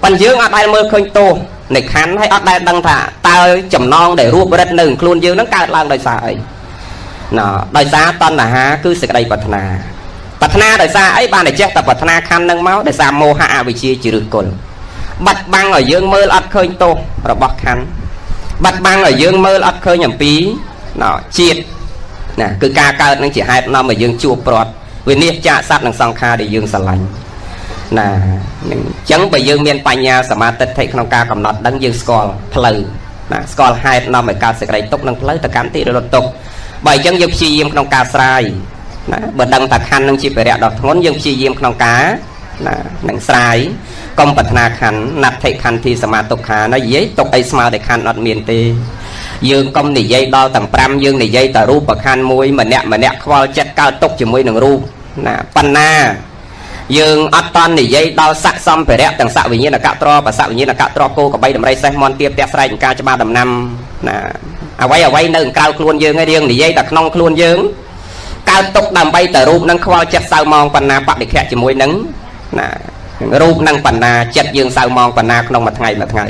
ប៉ុន្តែយើងអត់ដែលមើលឃើញទោសនៃខណ្ឌហើយអត់ដែលដឹងថាតើចំណងដែលរួបរិទ្ធនៅខ្លួនយើងហ្នឹងកើតឡើងដោយសារអីដោយសារតណ្ហាគឺសេចក្តីប្រាថ្នាប្រាថ្នាដោយសារអីបានតែចេះតែប្រាថ្នាខណ្ឌនឹងមកដោយសារមោហៈអវិជ្ជាជាឫសគល់បាត់បាំងឲ្យយើងមើលអត់ឃើញទោសរបស់ខណ្ឌបាត់បាំងឲ្យយើងមើលអត់ឃើញអំពីជាតិគឺការកើតនឹងជាហេតុនាំឲ្យយើងជួបប្រត់វិនិច្ឆ័យសត្វនិងសង្ខារដែលយើងស្រឡាញ់អញ្ចឹងបើយើងមានបញ្ញាសមាធិក្នុងការកំណត់ដឹងយើងស្គាល់ផ្លូវស្គាល់ហេតុនាំឲ្យកើតសេចក្តីទុក្ខនិងផ្លូវទៅកម្មតិរលត់ទុក្ខបើអញ្ចឹងយើងព្យាយាមក្នុងការស្រាយបើដឹងថាខណ្ឌនឹងជាបរិយដ៏ធ្ងន់យើងព្យាយាមក្នុងការនឹងស្រាយកុំប្រាថ្នាខណ្ឌណដ្ឋិខណ្ឌទីសមាទុក្ខានិយាយទុកអីស្មើតែខណ្ឌអត់មានទេយើងកុំនិយាយដល់ទាំង5យើងនិយាយតែរូបខណ្ឌមួយម្នាក់ខ្វល់ចិត្តកើតទុកជាមួយនឹងរូបប៉ុណ្ណាយើងអត់តន់និយាយដល់ស័កសម្ភារៈទាំងស័កវិញ្ញាណកត្របស័កវិញ្ញាណកត្រគោកបីដំរីសេះមន់ទៀបផ្ទះស្រែកការច្បារដំណាំអ្វីនៅក្រៅខ្លួនយើងឯងយើងនិយាយតែក្នុងខ្លួនយើងកើតទុកដើម្បីតែរូបនឹងខ្វល់ចិត្តសៅមងបណ្ណាបដិខៈជាមួយនឹងរូបនឹងបណ្ណាចិត្តយើងសៅមងបណ្ណាក្នុងមួយថ្ងៃ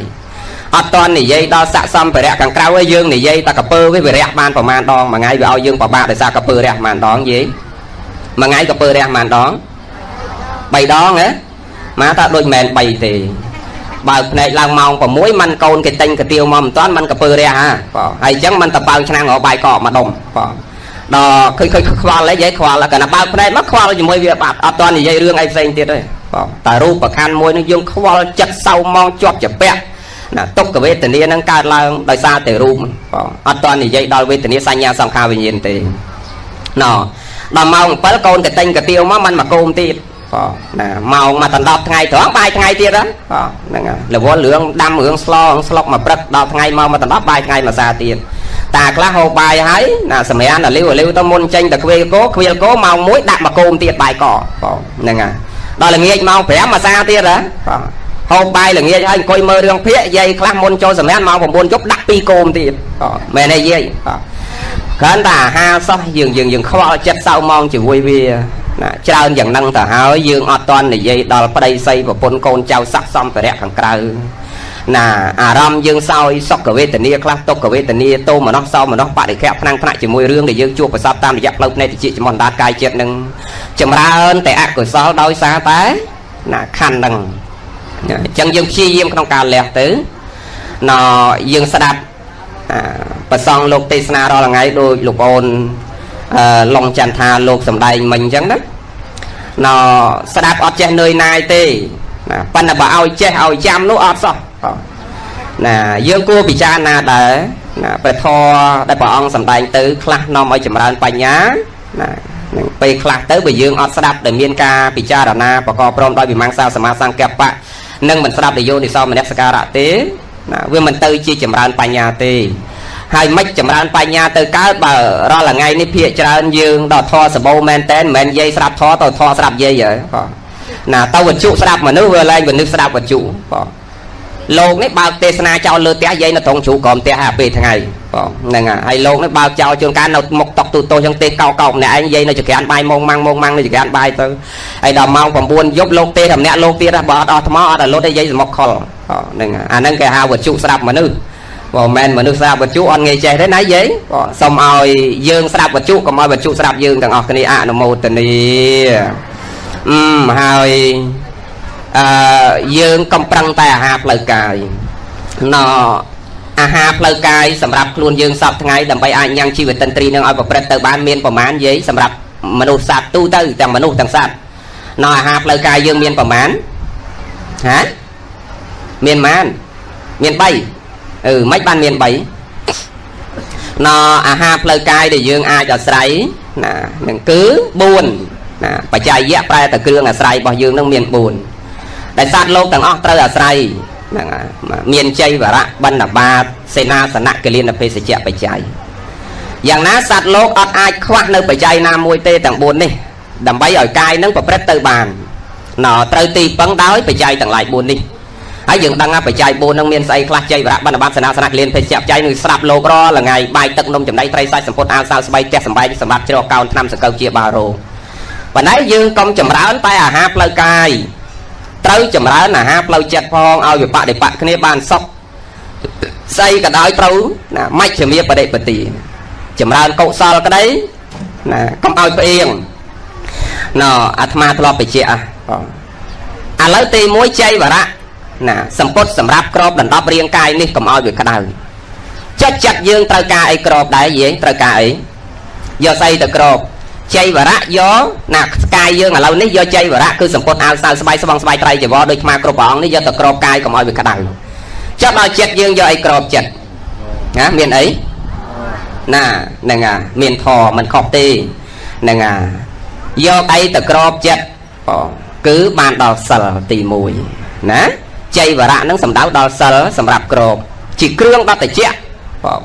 អត់តន់និយាយដល់ស័កសម្ភារៈខាងក្រៅឯងយើងនិយាយតែកពើវារះបានប្រមាណដងមួយថ្ងៃវាឲ្យយើងពិបាកដោយសារកពើរះប្រមាណដងនិយាយមួយថ្ងៃកពើរះប្រមាណដង3ដងហ៎មកថាដូចមិនមែន3ទេបើភ្នែកឡើងម៉ោង6មិនកូនគេទិញកាទៀវមកមិនតាន់មិនកពើរះហើយអញ្ចឹងមិនតបើកឆ្នាំងរបាយកកម្ដុំដល់ឃើញខ្វល់អីនិយាយខ្វល់កណ្ដាបើកភ្នែកមកខ្វល់ជាមួយវាបាត់អត់តាន់និយាយរឿងអីផ្សេងទៀតទេតែរូបប្រខណ្ឌមួយនឹងយើងខ្វល់ចិត្តសៅមងជាប់ជាពាក់ទុក្ខវេទនានឹងកើតឡើងដោយសារតែរូបអត់តាន់និយាយដល់វេទនាសញ្ញាសង្ខារវិញ្ញាណទេ nó mong phải con cái tên cái tiêu mà mình mà côn tiệt màu mà thành đọc ngày thoáng bài ngày tiệt đó là vô lượng đâm hưởng slot mà bật đọc ngày màu mà thành đọc bài ngày mà ra tiền ta lá hồ bài ấy là sầm mẹ là lưu tao môn tranh ta khuya cố màu muối đặt mà côn tiệt bài cỏ này à đó là nghe màu khỏe mà ra tiệt đó hôm bài là nghe anh coi mơ đường phía dây khăn môn cho sầm mẹ màu còn buồn chút đặt pi côn tiệt mẹ này dây khán ta ha sao dừng kho chất sau mong chỉ vui vì trao dần năng thở háo dương ọt toàn này dây đó là đây xây của bốn con trao sắc xong phải đẹp thằng cào nà ram dương sau sóc cờ vê tần nia class tô cờ vê tần nia tô mà nó sau mà nó bạn để khép năng lại chỉ mùi rương để dương chua và sao tam để dẹp lâu này thì chị chỉ mòn đá cài chết nâng chầm ra ơn tại ác của sao đôi xa té nà khăn đằng chân dương chi diêm trong cào lẹt tứ nó dương sa đạp và xong lục tê sna đó là ngay đôi lục ôn lòng chăn thà lục sầm đầy mình chẳng đó nó sa đạp ọt che nơi này tê pan là bà ao che ao chăm nó ọt sao nè dương cua bị cha na để phải thò để bà ông sầm đầy tứ class nó mới chậm ra bài nháไปខ្លះទៅបើយើងអត់ស្ដាប់ដែលមានការពិចារណាប្រកបព្រមដោយវិមង្សាសមាសង្កេបៈនឹងមិនស្ដាប់ដោយយោនិសោមនស្សការៈទេវាមិនទៅជាចម្រើនបញ្ញាទេហើយមិនចម្រើនបញ្ញាទៅកើតបើរាល់ថ្ងៃនេះភាកច្រើនយើងដល់ធေါ်សបោមែនតែនមិនមែនយាយស្ដាប់ធေါ်ទៅធေါ်ស្ដាប់យាយហើយណាទៅវត្ថុស្ដាប់មនុស្សវាឡើងមនុស្សស្ដាប់វត្ថុលោកនេះបើកទេសនាចោលលើផ្ទះយាយនៅត្រង់ជ្រូក្រោមផ្ទះអាពេលថ្ងៃហ្នឹងហើយលោកនេះបើកចោលជួនកាលនៅមុខតុកទូទៅចឹងទេកោម្នាក់ឯងយាយនៅចក្រានបាយម៉ោងម៉ាំងនៅចក្រានបាយទៅហើយដល់ម៉ោង9យប់លោកទេតែម្នាក់លោកទៀតបើអត់អស់ថ្មអត់ឲ្យលុតឲ្យយាយសមុខខលហ្នឹងអាហ្នឹងគេហៅវត្ថុស្ដាប់មនុស្សបើមិនមនុស្សស្ដាប់វត្ថុអត់ងាយចេះទេណាយាយសូមឲ្យយើងស្ដាប់វត្ថុកុំឲ្យវត្ថុស្ដាប់យើងទាំងអស់គ្នាអនុមោទនាហើយយើងកំប្រឹងតែអាហារផ្លូវកាយណអាហារផ្លូវកាយសម្រាប់ខ្លួនយើងសពថ្ងៃដើម្បីអាចញ៉ាំងជីវតន្ត្រីនឹងឲ្យប្រព្រឹត្តទៅបានមានប្រមាណយាយសម្រាប់មនុស្សសត្វទូទៅទាំងមនុស្សទាំងសត្វណអាហារផ្លូវកាយយើងមានប្រមាណហាមានប៉ុន្មានមាន3មិនបានមាន3ណអាហារផ្លូវកាយដែលយើងអាចអាស្រ័យណានឹងគឺ4ណាបច្ច័យៈប្រែតែគ្រឿងអាស្រ័យរបស់យើងនឹងមាន4ដែលសត្វលោកទាំងអស់ត្រូវអាស្រ័យហ្នឹងមានចៃវរៈបណ្ឌបាតសេនាសនៈកលិនភេសជ្ជៈបច្ច័យយ៉ាងណាសត្វលោកអត់អាចខ្វះនៅបច្ច័យណាមួយទេទាំង4នេះដើម្បីឲ្យកាយនឹងប្រព្រឹត្តទៅបានត្រូវទីពឹងដោយបច្ច័យទាំងឡាយ4នេះហើយយើងដឹងថាបច្ច័យ4នឹងមានស្អីខ្លះចៃវរៈបណ្ឌបាតសេនាសនៈកលិនភេសជ្ជៈបច្ច័យនឹងស្រាប់លោករលថ្ងៃបាយទឹកនំចំណីត្រីសាច់សម្ពុតអាវសាវស្បៃផ្ទះសម្បែងសម្រាប់ជ្រកកោនថ្នាំសង្កូវជាបារោប៉ុន្តែយើងកុំចម្រើនតែអាហារផ្លូវកាយត្រូវចម្រើនអាហារផ្លូវចិត្តផងឲ្យវិបដិបត្តិគ្នាបានសុខស្អីក៏ដោយត្រូវណាមជ្ឈិមាបដិបទាចម្រើនកុសលក្តីណាកុំឲ្យផ្អៀងអាត្មាធ្លាប់បញ្ជាក់ឥឡូវទី1ចៃវរៈណាសម្ពុតសម្រាប់ក្របដណ្ដប់រាងកាយនេះកុំឲ្យវាក្តៅចិត្តយើងត្រូវការអីក្របដែរយើងត្រូវការអីយកស្អីទៅក្របចៃវរៈយកណាកាយយើងឥឡូវនេះយកចៃវរៈគឺសម្ពុតអាវសាវស្បៃស្បង់ស្បៃត្រៃចវរដូចខ្មែរគ្រប់ព្រះអង្គនេះយកទៅក្របកាយកុំឲ្យវាក្តៅចិត្តដល់ចិត្តយើងយកអីក្របចិត្តណាមានអីណាហ្នឹងមានធម៌មិនខុសទេហ្នឹងយកអីទៅក្របចិត្តគឺបានដល់សិលទី1ណាចៃវរៈហ្នឹងសំដៅដល់សិលសម្រាប់ក្របជាគ្រឿងដតជៈ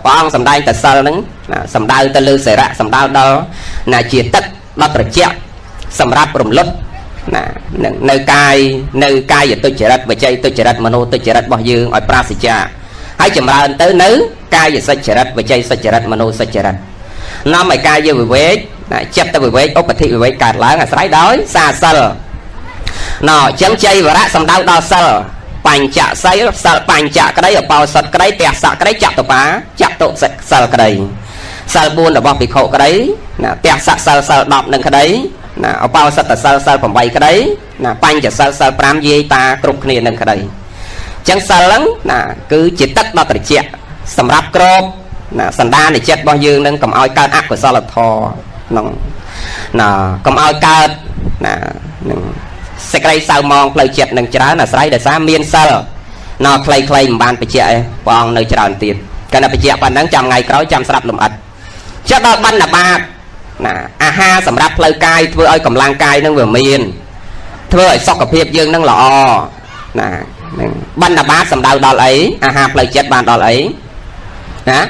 ព្រះអង្គសម្ដែងតែសិលហ្នឹងសំដៅទៅលើសិរៈសំដៅដល់ណាជាទឹកដតត្រជាក់សម្រាប់រំលត់ណានៅកាយទុច្ចរិតវចីទុច្ចរិតមโนទុច្ចរិតរបស់យើងឲ្យប្រាសចាហើយចម្រើនទៅនៅកាយសុចរិតវចីសុចរិតមโนសុចរិតនាំឲ្យកាយវិវេកចិត្តទៅវិវេកឧបធិវិវេកកើតឡើងអាស្រ័យដោយសាសិលអញ្ចឹងចៃវរៈសំដៅដល់សិលបញ្ចសិលសិលបញ្ចក្តីអបោសុតក្តីទស្សក្តីចតុបាចតុសិលក្តីសិល4របស់ភិក្ខុក្តីណាទស្សសិល10នឹងក្តីណាអបោសុតសិល8ក្តីណាបញ្ចសិល5យាយតាគ្រប់គ្នានឹងក្តីអញ្ចឹងសិលហ្នឹងណាគឺជាទឹកដ៏ត្រជាក់សម្រាប់ក្របណាសន្តាននៃចិត្តរបស់យើងនឹងកុំឲ្យកើតអកុសលធម៌ក្នុងណាកុំឲ្យកើតណានឹងសេចក្តីសៅមងផ្លូវចិត្តនឹងច្រើនអាស្រ័យដោយសារមានសិលខ្លីៗមិនបានបញ្ជាក់ឯងព្រះអង្គនៅច្រើនទៀតកាលណាបញ្ជាក់ប៉ុណ្ណឹងចាំថ្ងៃក្រោយចាំស្រាប់លំអិតចិត្តដល់បណ្ឌបាត អាហារសម្រាប់ផ្លូវកាយធ្វើឲ្យកម្លាំងកាយនឹងវាមានធ្វើឲ្យសុខភាពយើងនឹងល្អនឹងបណ្ឌបាតសំដៅដល់អីអាហារផ្លូវចិត្តបានដល់អី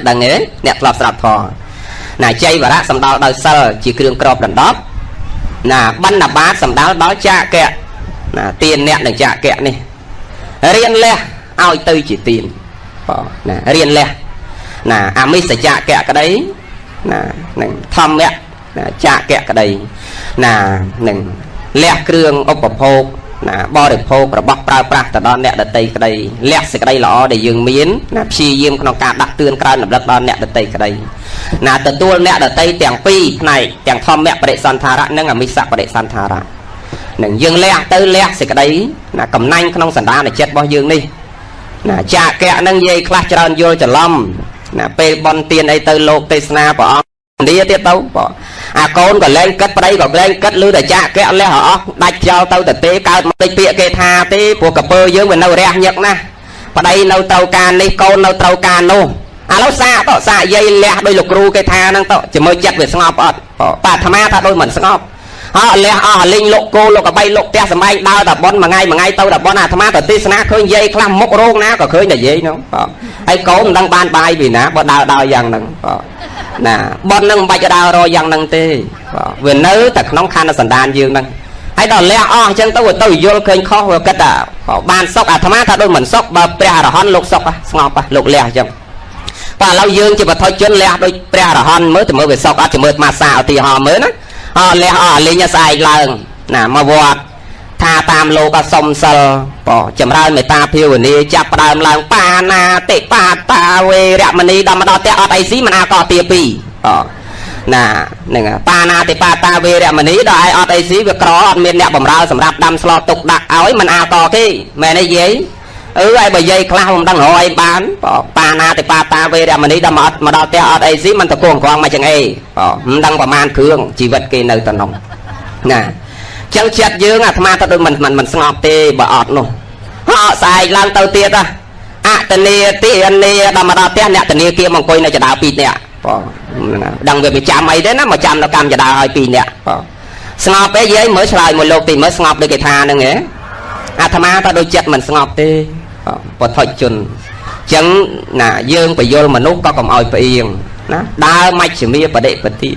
ដឹងទេអ្នកធ្លាប់ស្ដាប់ធម៌ចៃវរៈសំដៅដល់សិលជាគ្រឿងក្របដណ្ដប់បណ្ឌបាតសំដៅដល់ចាកៈទានអ្នកនឹងចាកៈនេះរៀនលះឲ្យទៅជាទានរៀនលះអមិសចាកៈក្តីនឹងធម្មៈចាកៈក្តីនឹងលះគ្រឿងឧបភោគបរិភោគរបស់ប្រើប្រាស់ទៅដល់អ្នកដតីក្តីលះសេចក្តីល្អដែលយើងមានព្យាយាមក្នុងការដាក់ទឿនក្រោយរំលឹកដល់អ្នកដតីក្តីទទួលអ្នកដតីទាំងពីរផ្នែកទាំងធម្មៈបរិសន្ធារៈនិងអមិសបរិសន្ធារៈនឹងយើងលះទៅលះសេចក្តីកំណាញ់ក្នុងសន្តានចិត្តរបស់យើងនេះចាកៈនឹងនិយាយខ្លះច្រើនយល់ច្រឡំពេលបន់ទានអីទៅលោកទេសនាព្រះអង្គនេះទៀតទៅអាកូនក៏លែងគិតប្តីក៏លែងគិតឮតែចាកៈលះអស់ដាច់ចោលទៅទេកើតមកពេកពាក្យគេថាទេព្រោះកពើយើងវានៅរះញឹកណាស់ប្តីនៅត្រូវការនេះកូននៅត្រូវការនោះឥឡូវសាកយាយលះដោយលោកគ្រូគេថាហ្នឹងទៅជាមួយចិត្តវាស្ងប់អត់បាទអាត្មាថាដូចមិនស្ងប់លះអស់លេងលោកគោលោកកបីលោកផ្ទះសម្បែងដើរតែបន់មួយថ្ងៃទៅតែបន់អាត្មាទៅទេសនាឃើញយាយខ្លះមុខរោងណាក៏ឃើញតែយាយហ្នឹងហើយកូនមិនដឹងបានបាយពីណាបើដើរយ៉ាងហ្នឹងបន់នឹងមិនបាច់ដើររយ៉ាងហ្នឹងទេវានៅតែក្នុងខណ្ឌសន្តានយើងហ្នឹងហើយដល់លះអស់អញ្ចឹងទៅយល់ឃើញខុសវាគិតថាបានសុខអាត្មាថាដូចមិនសុខបើព្រះអរហន្តលោកសុខស្ងប់លោកលះអញ្ចឹងបាទឥឡូវយើងជាបឋិជនលះដូចព្រះអរហន្តមើលទៅមើលវាសុខអត់ជាមួយអាសាឧទាហរណ៍មើលណាលះអស់លេងស្អែកឡើងមកវត្តថាតាមលោកសុំសិលចម្រើនមេត្តាភាវនាចាប់ផ្ដើមឡើងបាណាតិបាតាវេរមណីដល់មកដល់ផ្ទះអត់អីស៊ីមិនអាកទា2ហ្នឹងបាណាតិបាតាវេរមណីដល់ឯអត់អីស៊ីវាក្រអត់មានអ្នកបម្រើសម្រាប់ដាំស្លទុកដាក់ឲ្យមិនអាកគេមែនទេយាយហើយបើយាយខ្លះមិនដឹងរកអីបានបាណាតិបាតាវេរមណីដល់មកដល់ផ្ទះអត់អីស៊ីមិនតកងក្រងមកចឹងអីមិនដឹងប្រមាណគ្រឿងជីវិតគេនៅទៅនោះចឹងចិត្តយើងអាត្មាទៅដូចមិនស្ងប់ទេបើអត់នោះស្អែកឡើងទៅទៀតអតនីទានីដល់មកដល់ផ្ទះអ្នកធនាគារមកអង្គុយនៅចដា2នាក់ដឹងវាចាំអីទេណាមកចាំនៅកម្មចដាឲ្យ2នាក់ស្ងប់ទេយាយមើលឆ្លើយមួយលោកទីមើលស្ងប់ដូចគេថាហ្នឹងហ៎អាត្មាទៅដូចចិត្តមិនស្ងប់ទេបឋិជនចឹងយើងបយលមនុស្សក៏កុំឲ្យផ្អៀងដើរមជ្ឈិមាបដិបទា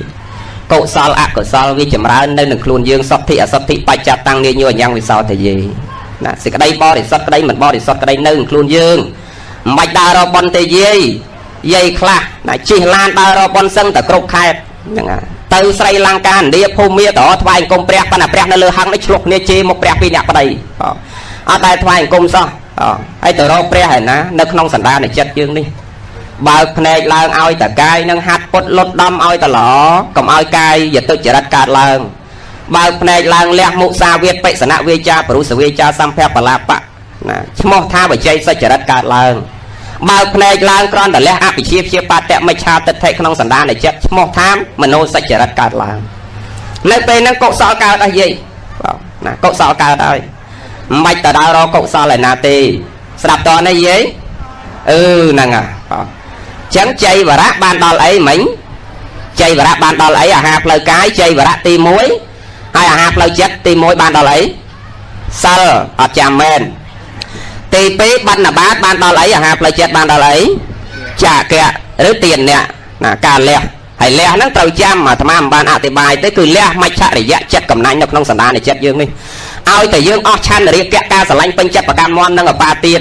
កុសលអកុសលវាចម្រើននៅនឹងខ្លួនយើងសទ្ធិអសទ្ធិបច្ចតាំងនាញយ៉ាងវិសោធយេសេចក្តីបរិសុទ្ធក្តីមិនបរិសុទ្ធក្តីនៅក្នុងខ្លួនយើងមិនបាច់ដើររកបន់ទេយាយខ្លះជិះឡានដើររកបន់សឹងតែគ្រប់ខេត្តហ្នឹងទៅស្រីលង្កាឥណ្ឌាភូមិមាតថ្វាយអង្គមព្រះប៉ុន្តែព្រះនៅលើហង្សនេះឆ្លុះគ្នាជេរមកព្រះពីរអ្នកប្តីអត់ដែលថ្វាយអង្គមសោះហើយទៅរកព្រះហើយណានៅក្នុងសន្តានចិត្តយើងនេះបើកភ្នែកឡើងឲ្យតកាយនឹងហាត់ពុតលុតដំឲ្យតល្អកុំឲ្យកាយយតុចរិតកើតឡើងបើកភ្នែកឡើងលះមុសាវាទបិសនវាចាបរុសវាចាសម្ភៈបលាបៈឈ្មោះថាបច្ច័យសុចរិតកើតឡើងបើកភ្នែកឡើងគ្រាន់តែលះអភិជាព្យាបតមិច្ឆាទិដ្ឋិក្នុងសន្តានចិត្តឈ្មោះថាមនោសុចរិតកើតឡើងនៅពេលហ្នឹងកុសលកើតអស់យាយកុសលកើតហើយមិនបាច់ទៅដើររកកុសលឯណាទេស្ដាប់តនេះយាយហ្នឹងចឹងចៃវរៈបានដល់អីមិញចៃវរៈបានដល់អីអាហារផ្លូវកាយចៃវរៈទី1ហើយអាហារផ្លូវចិត្តទី1បានដល់អីសិលអត់ចាំមែនទី2បណ្ឌបាតបានដល់អីអាហារផ្លូវចិត្តបានដល់អីចាកៈឬទានអ្នកការលះហើយលះហ្នឹងត្រូវចាំអាត្មាមិនបានអธิบายទេគឺលះមច្ឆរិយៈចិត្តកំណាញ់នៅក្នុងសន្តានចិត្តយើងនេះឲ្យតែយើងអស់ឆន្ទរាគៈការស្រឡាញ់ពេញចិត្តប្រកាន់មន់និងអបាទាន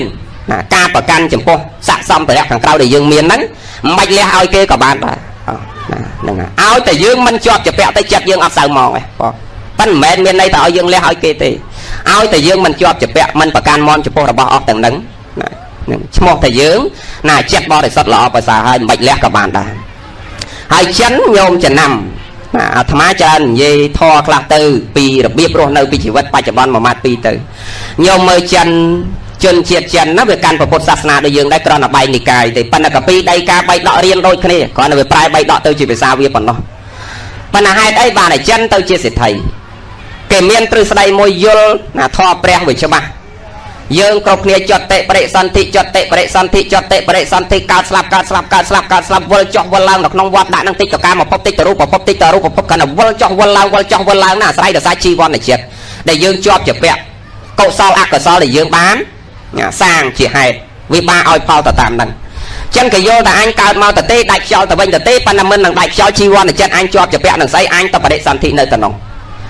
ការប្រកាន់ចំពោះស័ក្តិសម្ភារៈខាងក្រៅដែលយើងមានហ្នឹងមិនបាច់លះឲ្យគេក៏បានដែរហ្នឹងឲ្យតែយើងមិនជាប់ជាពាក់ទៅចិត្តយើងអត់សូវមកទេប៉ុន្តែមិនមែនមានន័យថាឲ្យយើងលះឲ្យគេទេឲ្យតែយើងមិនជាប់ជាពាក់មិនប្រកាន់មន់ចំពោះរបស់អស់ទាំងហ្នឹងឈ្មោះតែយើងចិត្តបរិសុទ្ធល្អប្រសើរហើយមិនបាច់លះក៏បានដែរហើយចិនញោមចំណាំអាត្មាច្រើននិយាយធរខ្លះទៅពីរបៀបរស់នៅពីជីវិតបច្ចុប្បន្នមួយម៉ាត់ពីរទៅញោមមើលចិនជនជាតិចិនណាវាកាន់ពុទ្ធសាសនាដូចយើងដែរគ្រាន់តែបែកនិកាយទេប៉ុន្តែកាពីដៃការបែកដករៀនដូចគ្នាគ្រាន់តែវាប្រែបែកដកទៅជាភាសាវាប៉ុណ្ណោះប៉ុន្តែហេតុអីបានតែចិនទៅជាសេដ្ឋីគេមានទ្រឹស្ដីមួយយល់ធម៌ព្រះវាច្បាស់ យើងគ្រប់គ្នាចត់តេបរិសន្ធិចត់តេបរិសន្ធិចត់តេបរិសន្ធិកើតស្លាប់កើតស្លាប់កើតស្លាប់កើតស្លាប់វិលចុះវិលឡើងនៅក្នុងវត្តដាក់នឹងតិចតកាមកភពតិចតរូបភពតិចតរូបភពកាន់តែវិលចុះវិលឡើងវិលចុះវិលឡើងណាអាស្រ័យដល់សាជីវនចិត្តដែលយើងជាប់ជាពាក់កុសលអកុសលដែលយើងបានសាងជាហេតុវាបានឲ្យផលទៅតាមហ្នឹងចឹងក៏យល់តែអញកើតមកទៅទេដាច់ខ្យល់ទៅវិញទៅទេប៉ុន្តែមិននឹងដាច់ខ្យល់ជីវនចិត្តអញជាប់ជាពាក់នឹងស្អីអញទៅបរិសន្ធិនៅក្នុង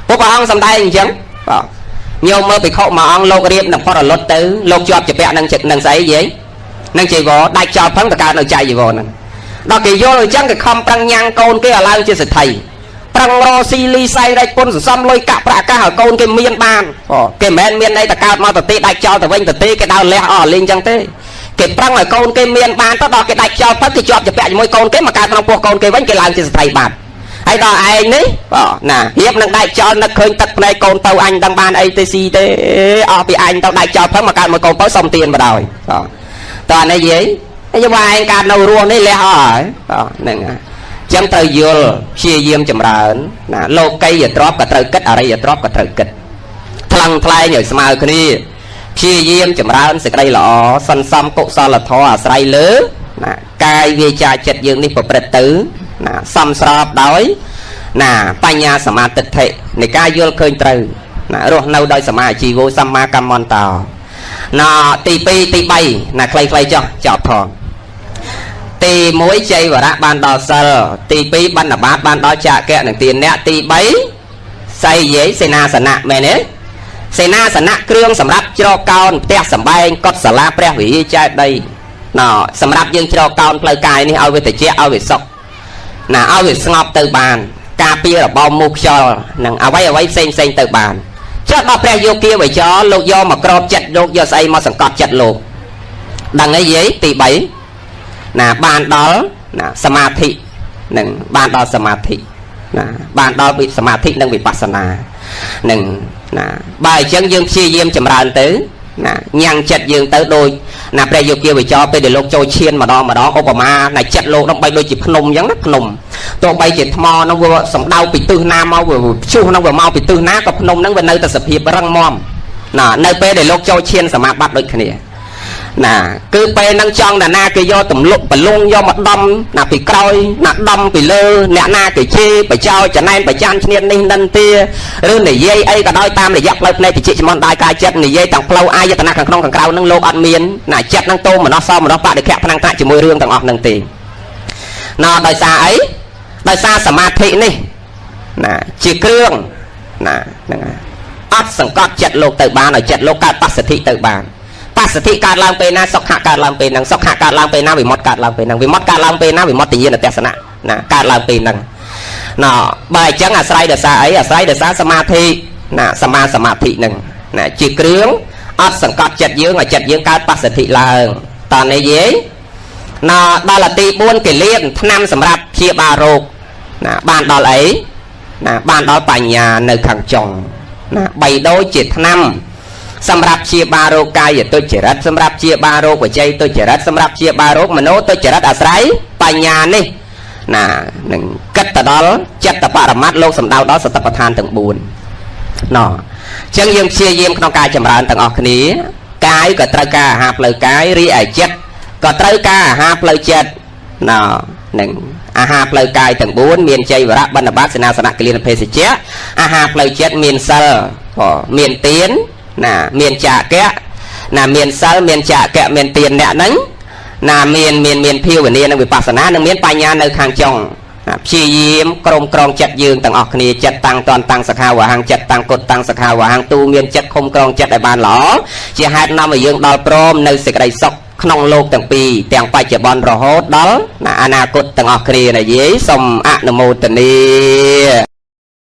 ពួកព្រះអង្គសំដែងអញ្ចឹងបាទញោមមើលភិក្ខុមួយអង្គលោករៀបនឹងផរលត់ទៅលោកជាប់ជាពាក់នឹងស្អីយីនឹងជីវរដាច់ខ្យល់ផឹងទៅកើតនៅចៃជីវរហ្នឹងដល់គេយល់អញ្ចឹងគេខំប្រឹងញ៉ាំងកូនគេឲ្យឡើងជាសេដ្ឋីប្រឹងរកស៊ីលីសៃរែកពុនសន្សំលុយកាក់ប្រាក់កាសឲ្យកូនគេមានបានគេមិនមែនមានអីតែកើតមកទៅទេដាច់ចោលទៅវិញទៅទេគេដើរលះអស់លេងអញ្ចឹងទេគេប្រឹងឲ្យកូនគេមានបានទៅដល់គេដាច់ចោលផឹកគេជាប់ជាពាក់ជាមួយកូនគេមកកើតក្នុងពោះកូនគេវិញគេឡើងជាស្ត្រីបាត់ហើយដល់ឯងនេះណារៀបនឹងដាច់ចោលនឹកឃើញទឹកភ្នែកកូនទៅអញដឹងបានអីទេស៊ីទេអស់ពីអញទៅដាច់ចោលផឹកមកកើតមួយកូនទៅសុំទានបដ ாய் តោះនេះយាយខ្ញុំថាឯងកើតនៅរស់នេះលះអស់ហើយហ្នឹងចឹងត្រូវយល់ព្យាយាមចម្រើនណាលោកីយទ្របក៏ត្រូវគិតអរិយទ្របក៏ត្រូវគិតថ្លឹងថ្លែងឲ្យស្មើគ្នាព្យាយាមចម្រើនសេចក្តីល្អសន្សំកុសលធម៌អាស្រ័យលើណាកាយវាចាចិត្តយើងនេះប្រព្រឹត្តទៅណាសំស្របដោយណាបញ្ញាសមាធិនៃការយល់ឃើញត្រូវណារស់នៅដោយសមាអាជីវោសម្មាកម្មន្តោណាទី2ទី3ណាខ្លីៗចុះចប់ផងទី1ចៃវរៈបានដល់សិលទី2បណ្ឌបាតបានដល់ចក្រៈនឹងទានអ្នកទី3សៃយាយសេនាសនៈមែនទេសេនាសនៈគ្រឿងសម្រាប់ជ្រកកោនផ្ទះសម្បែងកុដិសាលាព្រះវិហារចេតិយណសម្រាប់យើងជ្រកកោនផ្លូវកាយនេះឲ្យវាត្រជាក់ឲ្យវាសុខណាឲ្យវាស្ងប់ទៅបានការពាររបបមូសខ្យល់និងអ្វីផ្សេងទៅបានចុះដល់ព្រះយោគាវចរលោកយកមកក្របចិត្តលោកយកស្អីមកសង្កត់ចិត្តលោកដឹងអីយាយទី3ណាបានដល់ណាសមាធិនឹងបានដល់សមាធិណាបានដល់វិសមាធិនិងវិបស្សនានឹងណាបើអញ្ចឹងយើងព្យាយាមចម្រើនទៅណាញ៉ាំងចិត្តយើងទៅដូចណាព្រះយោគាវចរពេលដែលលោកចូលឈានម្ដងឧបមាណាចិត្តលោកនឹងបីដូចជាភ្នំអញ្ចឹងណាភ្នំទោះបីជាថ្មនឹងវាសំដៅពីទិសណាមកវាព្យុះនឹងវាមកពីទិសណាក៏ភ្នំនឹងវានៅតែសភាពរឹងមាំណានៅពេលដែលលោកចូលឈានសមាបត្តិដូចគ្នាណាគឺពេលហ្នឹងចង់ណាគេយកទម្លុកបលុងយកមកដំណាពីក្រោយណាដំពីលើអ្នកណាគេជេរបចោចំណែនបចានឈ្នាននេះនឹងទាឬនិយាយអីក៏ដោយតាមរយៈផ្លូវភ្នែកតិចចំន់ដៃកាយចិត្តនិយាយទាំងផ្លូវអាយតនៈខាងក្នុងខាងក្រៅនឹងលោកអត់មានណាចិត្តនឹងតោមម្ដោះសោមម្ដោះបដិខៈផ្នែកតាក់ជាមួយរឿងទាំងអស់នឹងទេណាដោយសារអីដោយសារសមាធិនេះណាជាគ្រឿងណាហ្នឹងអត់សង្កត់ចិត្តលោកទៅបានឲ្យចិត្តលោកកើតបស្សទ្ធិទៅបានបស្សទ្ធិកើតឡើងពេលណាសុខៈកើតឡើងពេលហ្នឹងសុខៈកើតឡើងពេលណាវិមុតកើតឡើងពេលហ្នឹងវិមុតកើតឡើងពេលណាវិមុតញ្ញាណទស្សនៈណាកើតឡើងពេលហ្នឹងណ៎បើអញ្ចឹងអាស្រ័យដោយសារអីអាស្រ័យដោយសារសមាធិណាសមាធិហ្នឹងណាជាគ្រឿងអត់សង្កត់ចិត្តយើងឲ្យចិត្តយើងកើតបស្សទ្ធិឡើងតើនេះយាយណ៎ដល់ទី4គេលៀនថ្នាំសម្រាប់ព្យាបាលរោគណាបានដល់អីណាបានដល់បញ្ញានៅខាងចុងណា3ដូចជាថ្នាំសម្រាប់ព្យាបាលរោគកាយទុច្ចរិតសម្រាប់ព្យាបាលរោគវជ័យទុច្ចរិតសម្រាប់ព្យាបាលរោគមโนទុច្ចរិតអាស្រ័យបញ្ញានេះណានឹងគិតទៅដល់ចិត្តបរមត្តលោកសម្ដៅដល់សតិប្បដ្ឋានទាំង4ណ៎អញ្ចឹងយើងព្យាយាមក្នុងការចម្រើនទាំងអស់គ្នាកាយក៏ត្រូវការអាហារផ្លូវកាយរីឯចិត្តក៏ត្រូវការអាហារផ្លូវចិត្តណ៎នឹងអាហារផ្លូវកាយទាំង4មានចៃវរៈបណ្ឌបាតសេនាសនៈគិលានភេសជ្ជៈអាហារផ្លូវចិត្តមានសិលមានទានណាមានចក្រៈណាមានសិលមានចក្រៈមានទានអ្នកហ្នឹងណាមានភាវនានិងវិបស្សនានិងមានបញ្ញានៅខាងចុងព្យាយាមក្រុមក្រងចិត្តយើងទាំងអស់គ្នាចិត្តតាំងតនតាំងសខាវហាងចិត្តតាំងគុតតាំងសខាវហាងទូមានចិត្តខុំក្រងចិត្តឲ្យបានល្អជាហេតុនាំឲ្យយើងដល់ព្រមនៅសេចក្តីសុខក្នុងលោកទាំងពីរទាំងបច្ចុប្បន្នរហូតដល់អនាគតទាំងអស់គ្នាណាយាយសូមអនុមោទនា